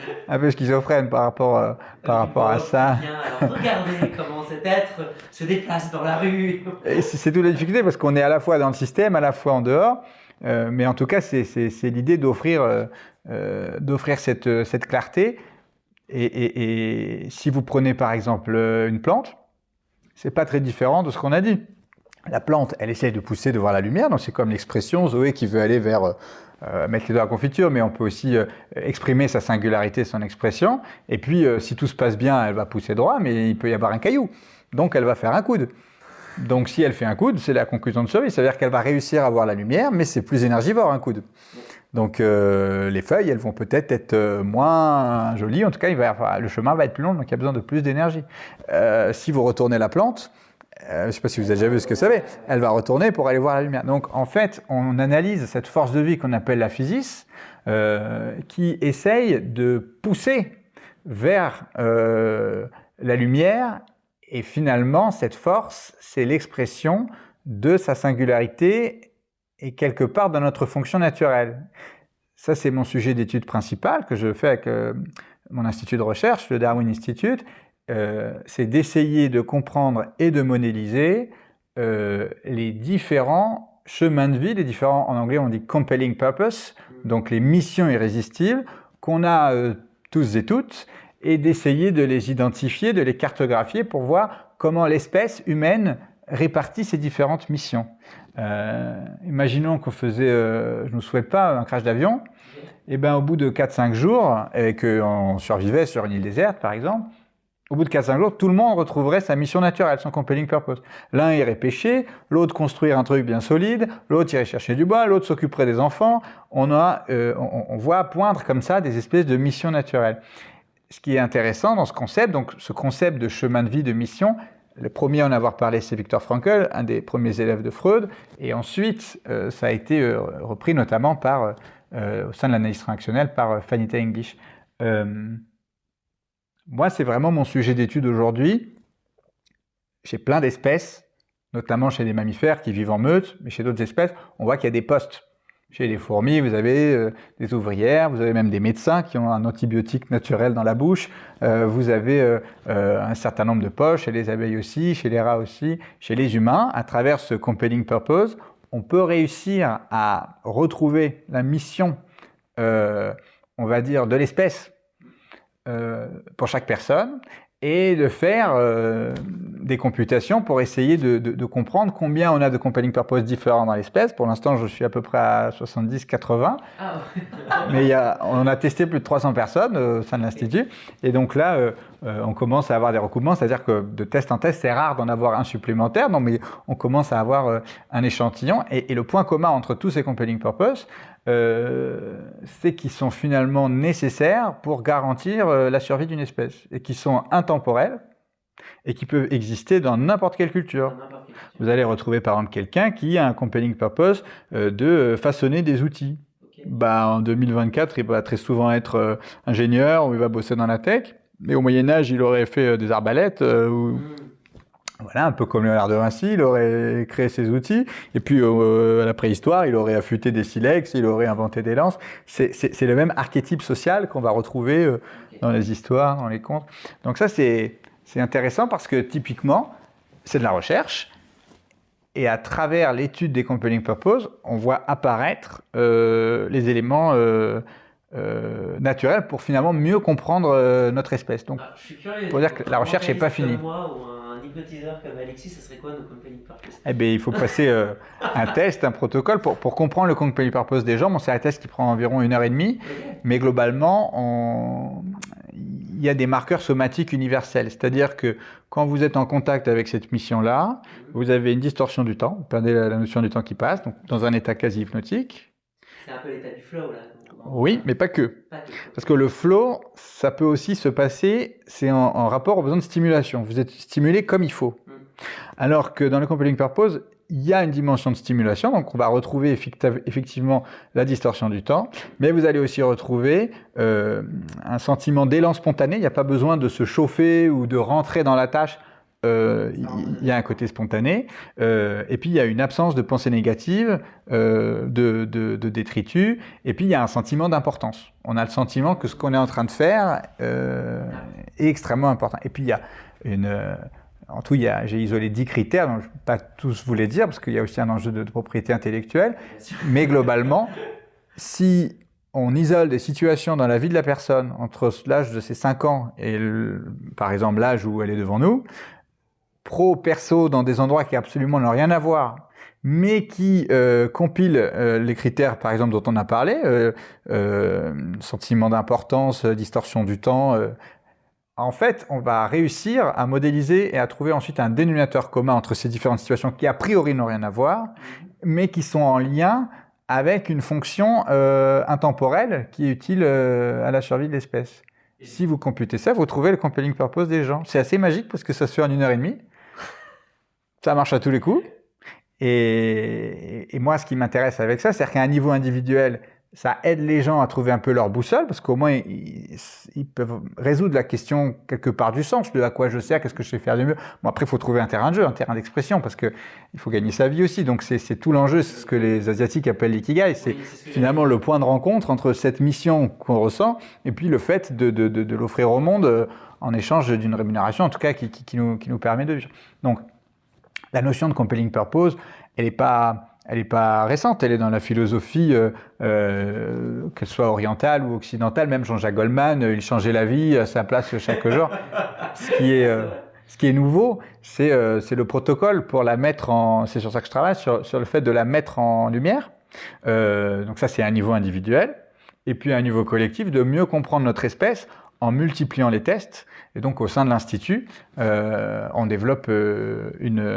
schizophrène par rapport à ça. Alors regardez comment cet être se déplace dans la rue. Et c'est toute la difficulté parce qu'on est à la fois dans le système, à la fois en dehors. Mais en tout cas, c'est l'idée d'offrir cette clarté. Et si vous prenez par exemple une plante, c'est pas très différent de ce qu'on a dit. La plante, elle essaye de pousser, de voir la lumière, donc c'est comme l'expression Zoé qui veut aller vers mettre les doigts à la confiture, mais on peut aussi exprimer sa singularité, son expression. Et puis, si tout se passe bien, elle va pousser droit, mais il peut y avoir un caillou. Donc, elle va faire un coude. Donc, si elle fait un coude, c'est la conclusion de survie. C'est-à-dire qu'elle va réussir à voir la lumière, mais c'est plus énergivore, un coude. Donc, les feuilles, elles vont peut-être être moins jolies. En tout cas, le chemin va être plus long, donc il y a besoin de plus d'énergie. Si vous retournez la plante, je ne sais pas si vous avez déjà vu ce que ça fait, elle va retourner pour aller voir la lumière. Donc, en fait, on analyse cette force de vie qu'on appelle la physis, qui essaye de pousser vers la lumière. Et finalement, cette force, c'est l'expression de sa singularité et quelque part dans notre fonction naturelle. Ça, c'est mon sujet d'étude principal que je fais avec mon institut de recherche, le Darwin Institute. C'est d'essayer de comprendre et de modéliser les différents chemins de vie, les différents, en anglais on dit compelling purpose, donc les missions irrésistibles qu'on a tous et toutes, et d'essayer de les identifier, de les cartographier pour voir comment l'espèce humaine répartit ces différentes missions. Imaginons qu'on faisait, je ne souhaite pas, un crash d'avion, et ben au bout de 4-5 jours, et qu'on survivait sur une île déserte par exemple, au bout de 4-5 jours, tout le monde retrouverait sa mission naturelle, son compelling purpose. L'un irait pêcher, l'autre construire un truc bien solide, l'autre irait chercher du bois, l'autre s'occuperait des enfants. On voit poindre comme ça des espèces de missions naturelles. Ce qui est intéressant dans ce concept, donc ce concept de chemin de vie, de mission, le premier à en avoir parlé, c'est Viktor Frankl, un des premiers élèves de Freud, et ensuite, ça a été repris notamment au sein de l'analyse transactionnelle par Fanny English. Moi, c'est vraiment mon sujet d'étude aujourd'hui. Chez plein d'espèces, notamment chez les mammifères qui vivent en meute, mais chez d'autres espèces, on voit qu'il y a des postes. Chez les fourmis, vous avez des ouvrières, vous avez même des médecins qui ont un antibiotique naturel dans la bouche, vous avez un certain nombre de postes, chez les abeilles aussi, chez les rats aussi, chez les humains. À travers ce compelling purpose, on peut réussir à retrouver la mission, on va dire, de l'espèce pour chaque personne, et de faire des computations pour essayer de comprendre combien on a de compelling purpose différents dans l'espèce. Pour l'instant, je suis à peu près à 70-80, mais on a testé plus de 300 personnes au sein de l'Institut, et donc là, on commence à avoir des recoupements, c'est-à-dire que de test en test, c'est rare d'en avoir un supplémentaire, non, mais on commence à avoir un échantillon, et le point commun entre tous ces compelling purpose, c'est qu'ils sont finalement nécessaires pour garantir la survie d'une espèce, et qui sont intemporels, et qui peuvent exister dans n'importe quelle culture. Vous allez retrouver par exemple quelqu'un qui a un compelling purpose de façonner des outils. En 2024, il va très souvent être ingénieur, ou il va bosser dans la tech, mais au Moyen-Âge, il aurait fait des arbalètes, voilà, un peu comme Léonard de Vinci, il aurait créé ses outils, et puis à la préhistoire, il aurait affûté des silex, il aurait inventé des lances. C'est le même archétype social qu'on va retrouver dans les histoires, dans les contes. Donc ça, c'est intéressant parce que typiquement, c'est de la recherche, et à travers l'étude des compelling purpose, on voit apparaître les éléments naturels pour finalement mieux comprendre notre espèce. Donc, je suis curieux, pour dire que la recherche n'est pas finie. Moi, ou un hypnotiseur comme Alexis, ça serait quoi nos compelling purpose? Eh bien, il faut passer un test, un protocole pour comprendre le compelling purpose des gens. Bon, c'est un test qui prend environ 1h30, mais globalement, il y a des marqueurs somatiques universels. C'est-à-dire que quand vous êtes en contact avec cette mission-là, vous avez une distorsion du temps, vous perdez la notion du temps qui passe, donc dans un état quasi hypnotique. C'est un peu l'état du flow, là. Oui, mais pas que. Parce que le flow, ça peut aussi se passer, c'est en rapport aux besoins de stimulation. Vous êtes stimulé comme il faut. Alors que dans le compelling purpose, il y a une dimension de stimulation, donc on va retrouver effectivement la distorsion du temps, mais vous allez aussi retrouver un sentiment d'élan spontané. Il n'y a pas besoin de se chauffer ou de rentrer dans la tâche. Il y a un côté spontané, et puis il y a une absence de pensée négative, de détritus, et puis il y a un sentiment d'importance. On a le sentiment que ce qu'on est en train de faire est extrêmement important. Et puis il y a en tout, j'ai isolé 10 critères, donc je ne vais pas tous vous les dire, parce qu'il y a aussi un enjeu de propriété intellectuelle, mais globalement, si on isole des situations dans la vie de la personne entre l'âge de ses 5 ans et, par exemple, l'âge où elle est devant nous, pro, perso, dans des endroits qui absolument n'ont rien à voir, mais qui compilent les critères, par exemple, dont on a parlé, sentiment d'importance, distorsion du temps. En fait, on va réussir à modéliser et à trouver ensuite un dénominateur commun entre ces différentes situations qui, a priori, n'ont rien à voir, mais qui sont en lien avec une fonction intemporelle qui est utile à la survie de l'espèce. Si vous computez ça, vous trouvez le compelling purpose des gens. C'est assez magique parce que ça se fait en 1h30. Ça marche à tous les coups. Et moi, ce qui m'intéresse avec ça, c'est qu'à un niveau individuel, ça aide les gens à trouver un peu leur boussole, parce qu'au moins, ils peuvent résoudre la question quelque part du sens, de à quoi je sers, qu'est-ce que je sais faire de mieux. Bon, après, il faut trouver un terrain de jeu, un terrain d'expression, parce qu'il faut gagner sa vie aussi. Donc, c'est tout l'enjeu, c'est ce que les Asiatiques appellent l'ikigai. C'est finalement le point de rencontre entre cette mission qu'on ressent et puis le fait de l'offrir au monde en échange d'une rémunération, en tout cas, qui nous permet de vivre. Donc, la notion de compelling purpose, elle n'est pas récente, elle est dans la philosophie, qu'elle soit orientale ou occidentale. Même Jean-Jacques Goldman, il changeait la vie à sa place chaque jour. Ce qui est nouveau, c'est le protocole pour la mettre en... C'est sur ça que je travaille, sur le fait de la mettre en lumière. Donc ça, c'est à un niveau individuel. Et puis à un niveau collectif, de mieux comprendre notre espèce en multipliant les tests. Et donc, au sein de l'Institut, on développe une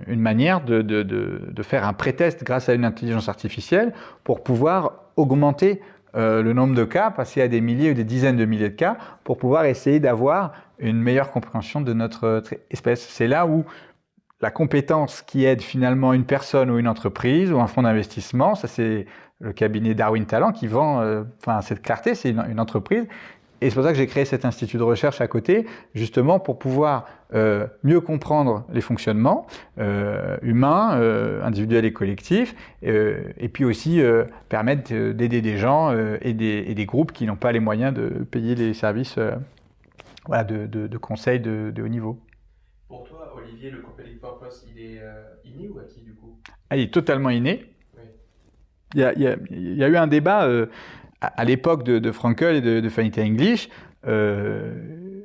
manière de faire un pré-test grâce à une intelligence artificielle pour pouvoir augmenter le nombre de cas, passer à des milliers ou des dizaines de milliers de cas, pour pouvoir essayer d'avoir une meilleure compréhension de notre espèce. C'est là où la compétence qui aide finalement une personne ou une entreprise ou un fonds d'investissement, ça c'est le cabinet Darwin Talent qui vend cette clarté, c'est une entreprise. Et c'est pour ça que j'ai créé cet institut de recherche à côté, justement pour pouvoir mieux comprendre les fonctionnements humains, individuels et collectifs, et puis aussi permettre d'aider des gens et des groupes qui n'ont pas les moyens de payer les services de conseil de haut niveau. Pour toi, Olivier, le compelling purpose, il est inné ou acquis du coup? Il est totalement inné. Oui. Il y a eu un débat... à l'époque de Frankl et de Fanny English, il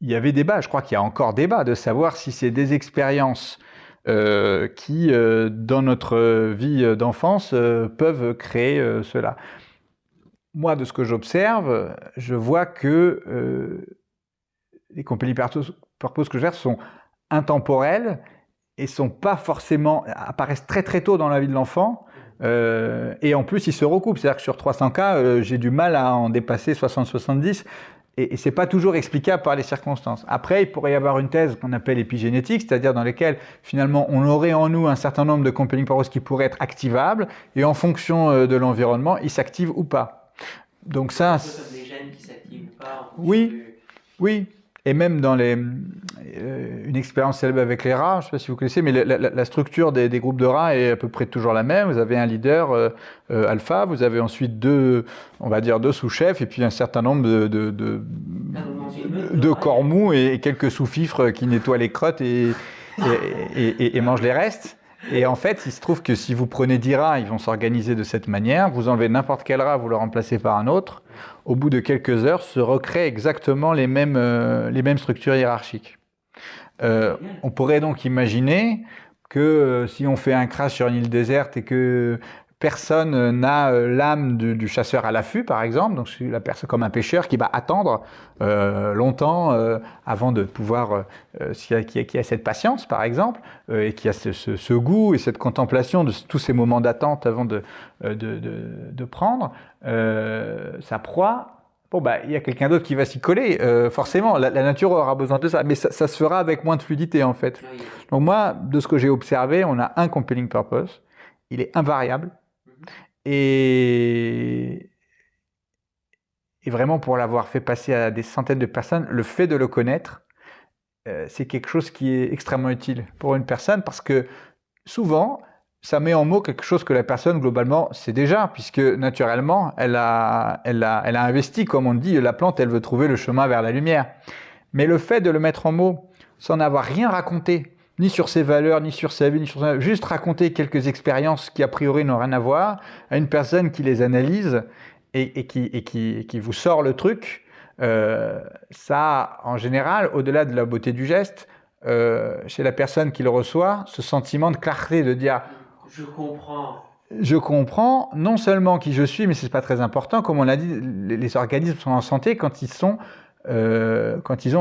y avait débat, je crois qu'il y a encore débat, de savoir si c'est des expériences qui, dans notre vie d'enfance, peuvent créer cela. Moi, de ce que j'observe, je vois que les compelling purpose que je gère sont intemporels et sont pas forcément, apparaissent très très tôt dans la vie de l'enfant. Et en plus, ils se recoupent. C'est-à-dire que sur 300 cas, j'ai du mal à en dépasser 60-70. Et c'est pas toujours explicable par les circonstances. Après, il pourrait y avoir une thèse qu'on appelle épigénétique, c'est-à-dire dans laquelle, finalement, on aurait en nous un certain nombre de compelling purpose qui pourraient être activables, et en fonction de l'environnement, ils s'activent ou pas. Donc ça... Les gènes qui s'activent ou pas. Oui. Et même dans une expérience célèbre avec les rats, je ne sais pas si vous connaissez, mais la structure des groupes de rats est à peu près toujours la même. Vous avez un leader alpha, vous avez ensuite deux sous-chefs, et puis un certain nombre de corps mous et quelques sous-fifres qui nettoient les crottes et mangent les restes. Et en fait, il se trouve que si vous prenez 10 rats, ils vont s'organiser de cette manière. Vous enlevez n'importe quel rat, vous le remplacez par un autre. Au bout de quelques heures, se recréent exactement les mêmes structures hiérarchiques. On pourrait donc imaginer que si on fait un crash sur une île déserte et que personne n'a l'âme du chasseur à l'affût, par exemple, donc c'est la personne comme un pêcheur qui va attendre longtemps avant de pouvoir, qui a cette patience, par exemple, et qui a ce goût et cette contemplation de tous ces moments d'attente avant de prendre sa proie. bon, bah, il y a quelqu'un d'autre qui va s'y coller. Forcément, la nature aura besoin de ça. Mais ça se fera avec moins de fluidité, en fait. Oui. Donc moi, de ce que j'ai observé, on a un compelling purpose. Il est invariable. Et vraiment, pour l'avoir fait passer à des centaines de personnes, le fait de le connaître, c'est quelque chose qui est extrêmement utile pour une personne parce que souvent, ça met en mots quelque chose que la personne, globalement, sait déjà, puisque naturellement, elle a investi, comme on dit, la plante, elle veut trouver le chemin vers la lumière. Mais le fait de le mettre en mots, sans avoir rien raconté, ni sur ses valeurs, ni sur sa vie, ni sur sa... juste raconter quelques expériences qui, a priori, n'ont rien à voir, à une personne qui les analyse et qui vous sort le truc, ça, en général, au-delà de la beauté du geste, chez la personne qui le reçoit, ce sentiment de clarté, de dire je comprends non seulement qui je suis, mais c'est pas très important. Comme on l'a dit, les organismes sont en santé quand ils ont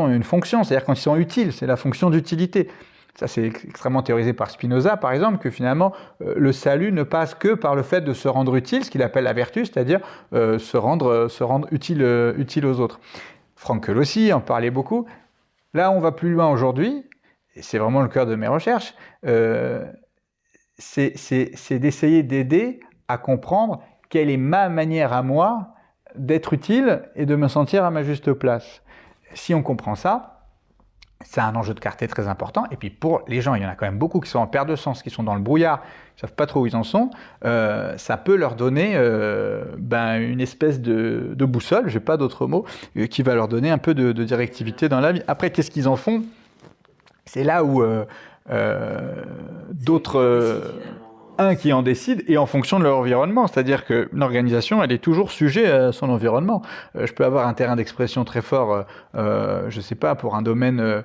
une fonction, c'est-à-dire quand ils sont utiles. C'est la fonction d'utilité. Ça, c'est extrêmement théorisé par Spinoza, par exemple, que finalement, le salut ne passe que par le fait de se rendre utile, ce qu'il appelle la vertu, c'est-à-dire se rendre utile aux autres. Frankl aussi en parlait beaucoup. Là, on va plus loin aujourd'hui, et c'est vraiment le cœur de mes recherches, c'est d'essayer d'aider à comprendre quelle est ma manière à moi d'être utile et de me sentir à ma juste place. Si on comprend ça, c'est un enjeu de clarté très important. Et puis pour les gens, il y en a quand même beaucoup qui sont en perte de sens, qui sont dans le brouillard, qui ne savent pas trop où ils en sont, ça peut leur donner une espèce de boussole, je n'ai pas d'autre mot, qui va leur donner un peu de directivité dans la vie. Après, qu'est-ce qu'ils en font ? C'est là où un qui en décide et en fonction de leur environnement. C'est-à-dire qu'une organisation, elle est toujours sujet à son environnement. Je peux avoir un terrain d'expression très fort, je ne sais pas, pour un domaine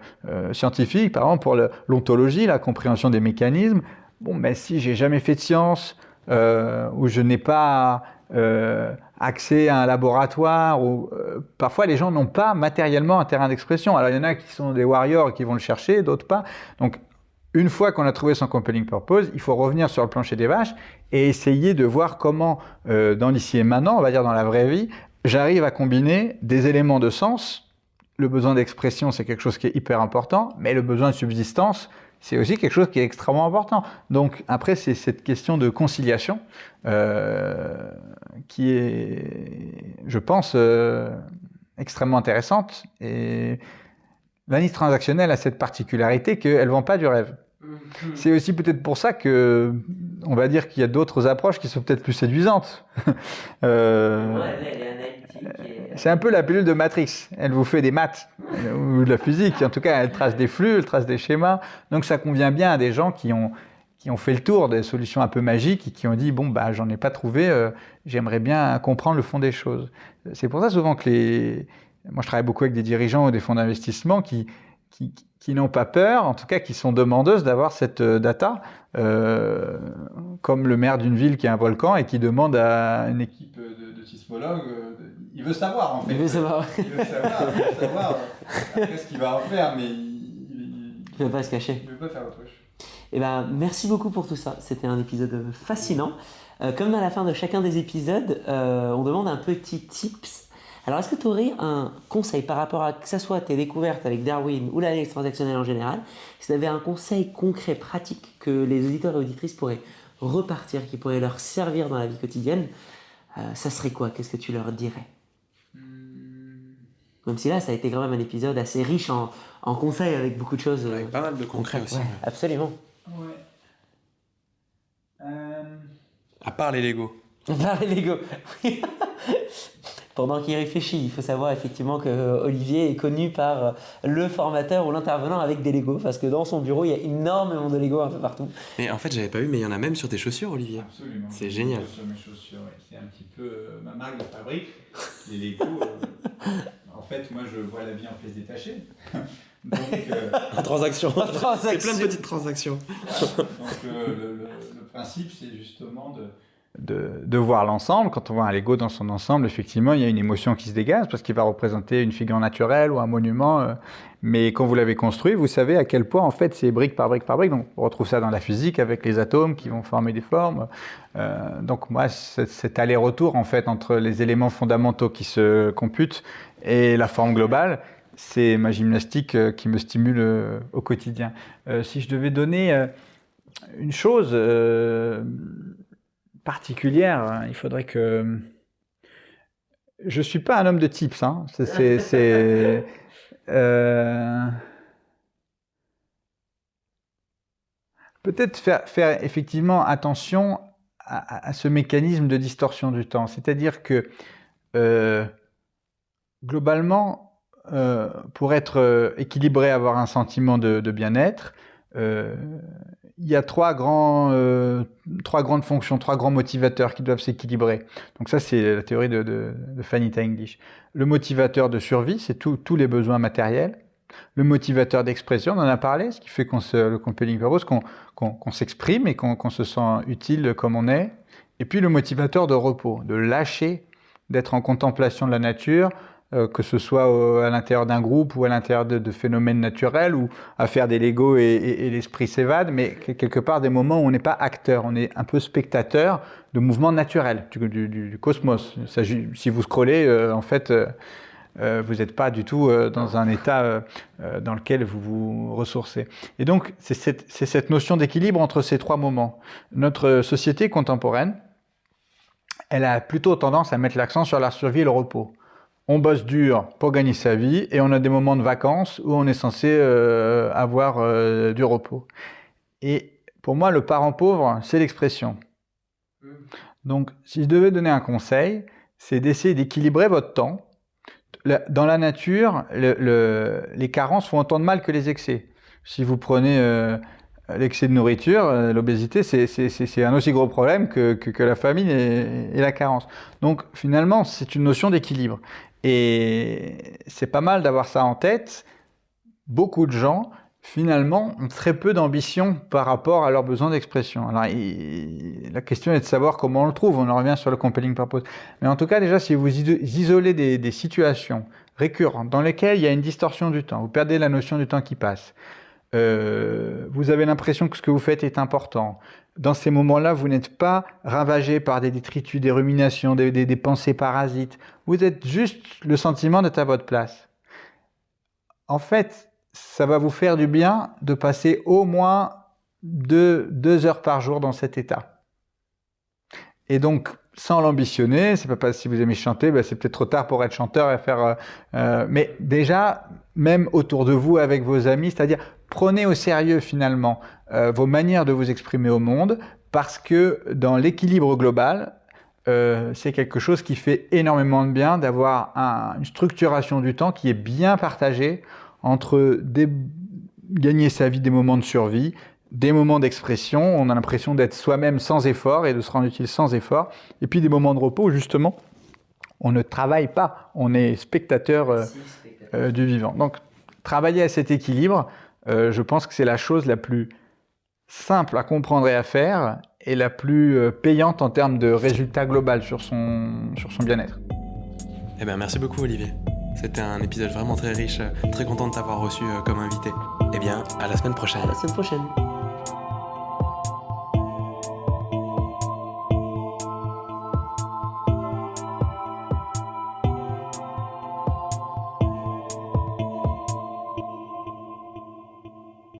scientifique, par exemple pour l'ontologie, la compréhension des mécanismes. Bon, mais si j'ai jamais fait de sciences, ou je n'ai pas accès à un laboratoire, ou parfois les gens n'ont pas matériellement un terrain d'expression. Alors il y en a qui sont des warriors et qui vont le chercher, d'autres pas. Donc une fois qu'on a trouvé son compelling purpose, il faut revenir sur le plancher des vaches et essayer de voir comment, dans l'ici et maintenant, on va dire dans la vraie vie, j'arrive à combiner des éléments de sens. Le besoin d'expression, c'est quelque chose qui est hyper important, mais le besoin de subsistance, c'est aussi quelque chose qui est extrêmement important. Donc après, c'est cette question de conciliation qui est, je pense, extrêmement intéressante. Et l'analyse transactionnelle a cette particularité qu'elle ne vend pas du rêve. C'est aussi peut-être pour ça que, on va dire qu'il y a d'autres approches qui sont peut-être plus séduisantes. C'est un peu la pilule de Matrix. Elle vous fait des maths ou de la physique. En tout cas, elle trace des flux, elle trace des schémas. Donc ça convient bien à des gens qui ont fait le tour des solutions un peu magiques et qui ont dit, bon, bah, j'en ai pas trouvé, j'aimerais bien comprendre le fond des choses. C'est pour ça souvent que moi, je travaille beaucoup avec des dirigeants ou des fonds d'investissement qui n'ont pas peur, en tout cas qui sont demandeuses d'avoir cette data, comme le maire d'une ville qui a un volcan et qui demande à une équipe de sismologues, il veut savoir en fait. Il veut savoir après ce qu'il va en faire, mais il ne veut pas se cacher. Il ne veut pas faire l'autruche. Eh ben, merci beaucoup pour tout ça, c'était un épisode fascinant. Comme à la fin de chacun des épisodes, on demande un petit tips. Alors, est-ce que tu aurais un conseil par rapport à que ce soit tes découvertes avec Darwin ou l'analyse transactionnelle en général, si tu avais un conseil concret, pratique, que les auditeurs et auditrices pourraient repartir, qui pourrait leur servir dans la vie quotidienne, ça serait quoi ? Qu'est-ce que tu leur dirais ? Même si là, ça a été quand même un épisode assez riche en conseils avec beaucoup de choses. Avec pas mal de concret aussi. Ouais, absolument. Ouais. À part les Lego. Par les Lego. Pendant qu'il réfléchit, il faut savoir effectivement que Olivier est connu par le formateur ou l'intervenant avec des Lego, parce que dans son bureau, il y a énormément de Lego un peu partout. Mais en fait, j'avais pas vu, mais il y en a même sur tes chaussures, Olivier. Absolument. C'est génial. Sur mes chaussures, ouais. C'est un petit peu ma marque de fabrique. Les Lego, en fait, moi, je vois la vie en pièces détachées. Donc, En transaction. C'est plein de petites transactions. donc le principe, c'est justement de voir l'ensemble. Quand on voit un Lego dans son ensemble, effectivement, il y a une émotion qui se dégage parce qu'il va représenter une figure naturelle ou un monument. Mais quand vous l'avez construit, vous savez à quel point, en fait, c'est brique par brique par brique. Donc, on retrouve ça dans la physique avec les atomes qui vont former des formes. Donc, moi, cet aller-retour, en fait, entre les éléments fondamentaux qui se computent et la forme globale, c'est ma gymnastique qui me stimule au quotidien. Si je devais donner une chose particulière, il faudrait que... Je suis pas un homme de tips, hein. Peut-être faire effectivement attention à ce mécanisme de distorsion du temps. C'est-à-dire que globalement, pour être équilibré, avoir un sentiment de bien-être, il y a trois grandes fonctions, trois grands motivateurs qui doivent s'équilibrer. Donc ça, c'est la théorie de Fanny English. Le motivateur de survie, c'est tous les besoins matériels. Le motivateur d'expression, on en a parlé, ce qui fait le compelling purpose, qu'on s'exprime et qu'on se sent utile comme on est. Et puis le motivateur de repos, de lâcher, d'être en contemplation de la nature, que ce soit à l'intérieur d'un groupe ou à l'intérieur de phénomènes naturels ou à faire des Legos et l'esprit s'évade, mais quelque part des moments où on n'est pas acteur, on est un peu spectateur de mouvements naturels, du cosmos. Si vous scrollez, en fait, vous n'êtes pas du tout dans un état dans lequel vous vous ressourcez. Et donc, c'est cette notion d'équilibre entre ces trois moments. Notre société contemporaine, elle a plutôt tendance à mettre l'accent sur la survie et le repos. On bosse dur pour gagner sa vie et on a des moments de vacances où on est censé avoir du repos. Et pour moi, le parent pauvre, c'est l'expression. Donc, si je devais donner un conseil, c'est d'essayer d'équilibrer votre temps. Dans la nature, les carences font autant de mal que les excès. Si vous prenez l'excès de nourriture, l'obésité, c'est un aussi gros problème que la famine et la carence. Donc finalement, c'est une notion d'équilibre. Et c'est pas mal d'avoir ça en tête. Beaucoup de gens, finalement, ont très peu d'ambition par rapport à leurs besoins d'expression. Alors, la question est de savoir comment on le trouve. On en revient sur le compelling purpose. Mais en tout cas, déjà, si vous isolez des situations récurrentes dans lesquelles il y a une distorsion du temps, vous perdez la notion du temps qui passe, vous avez l'impression que ce que vous faites est important. Dans ces moments-là, vous n'êtes pas ravagé par des détritus, des ruminations, des pensées parasites. Vous êtes juste le sentiment d'être à votre place. En fait, ça va vous faire du bien de passer au moins 2 heures par jour dans cet état. Et donc, sans l'ambitionner, c'est pas parce que si vous aimez chanter, c'est peut-être trop tard pour être chanteur et faire... mais déjà, même autour de vous, avec vos amis, c'est-à-dire prenez au sérieux finalement vos manières de vous exprimer au monde, parce que dans l'équilibre global, c'est quelque chose qui fait énormément de bien d'avoir une structuration du temps qui est bien partagée entre gagner sa vie, des moments de survie, des moments d'expression, on a l'impression d'être soi-même sans effort et de se rendre utile sans effort, et puis des moments de repos où justement on ne travaille pas, on est spectateur du vivant. Donc travailler à cet équilibre, je pense que c'est la chose la plus simple à comprendre et à faire, et la plus payante en termes de résultat global sur son bien-être. Eh bien, merci beaucoup Olivier. C'était un épisode vraiment très riche, très content de t'avoir reçu comme invité. Eh bien, à la semaine prochaine. À la semaine prochaine.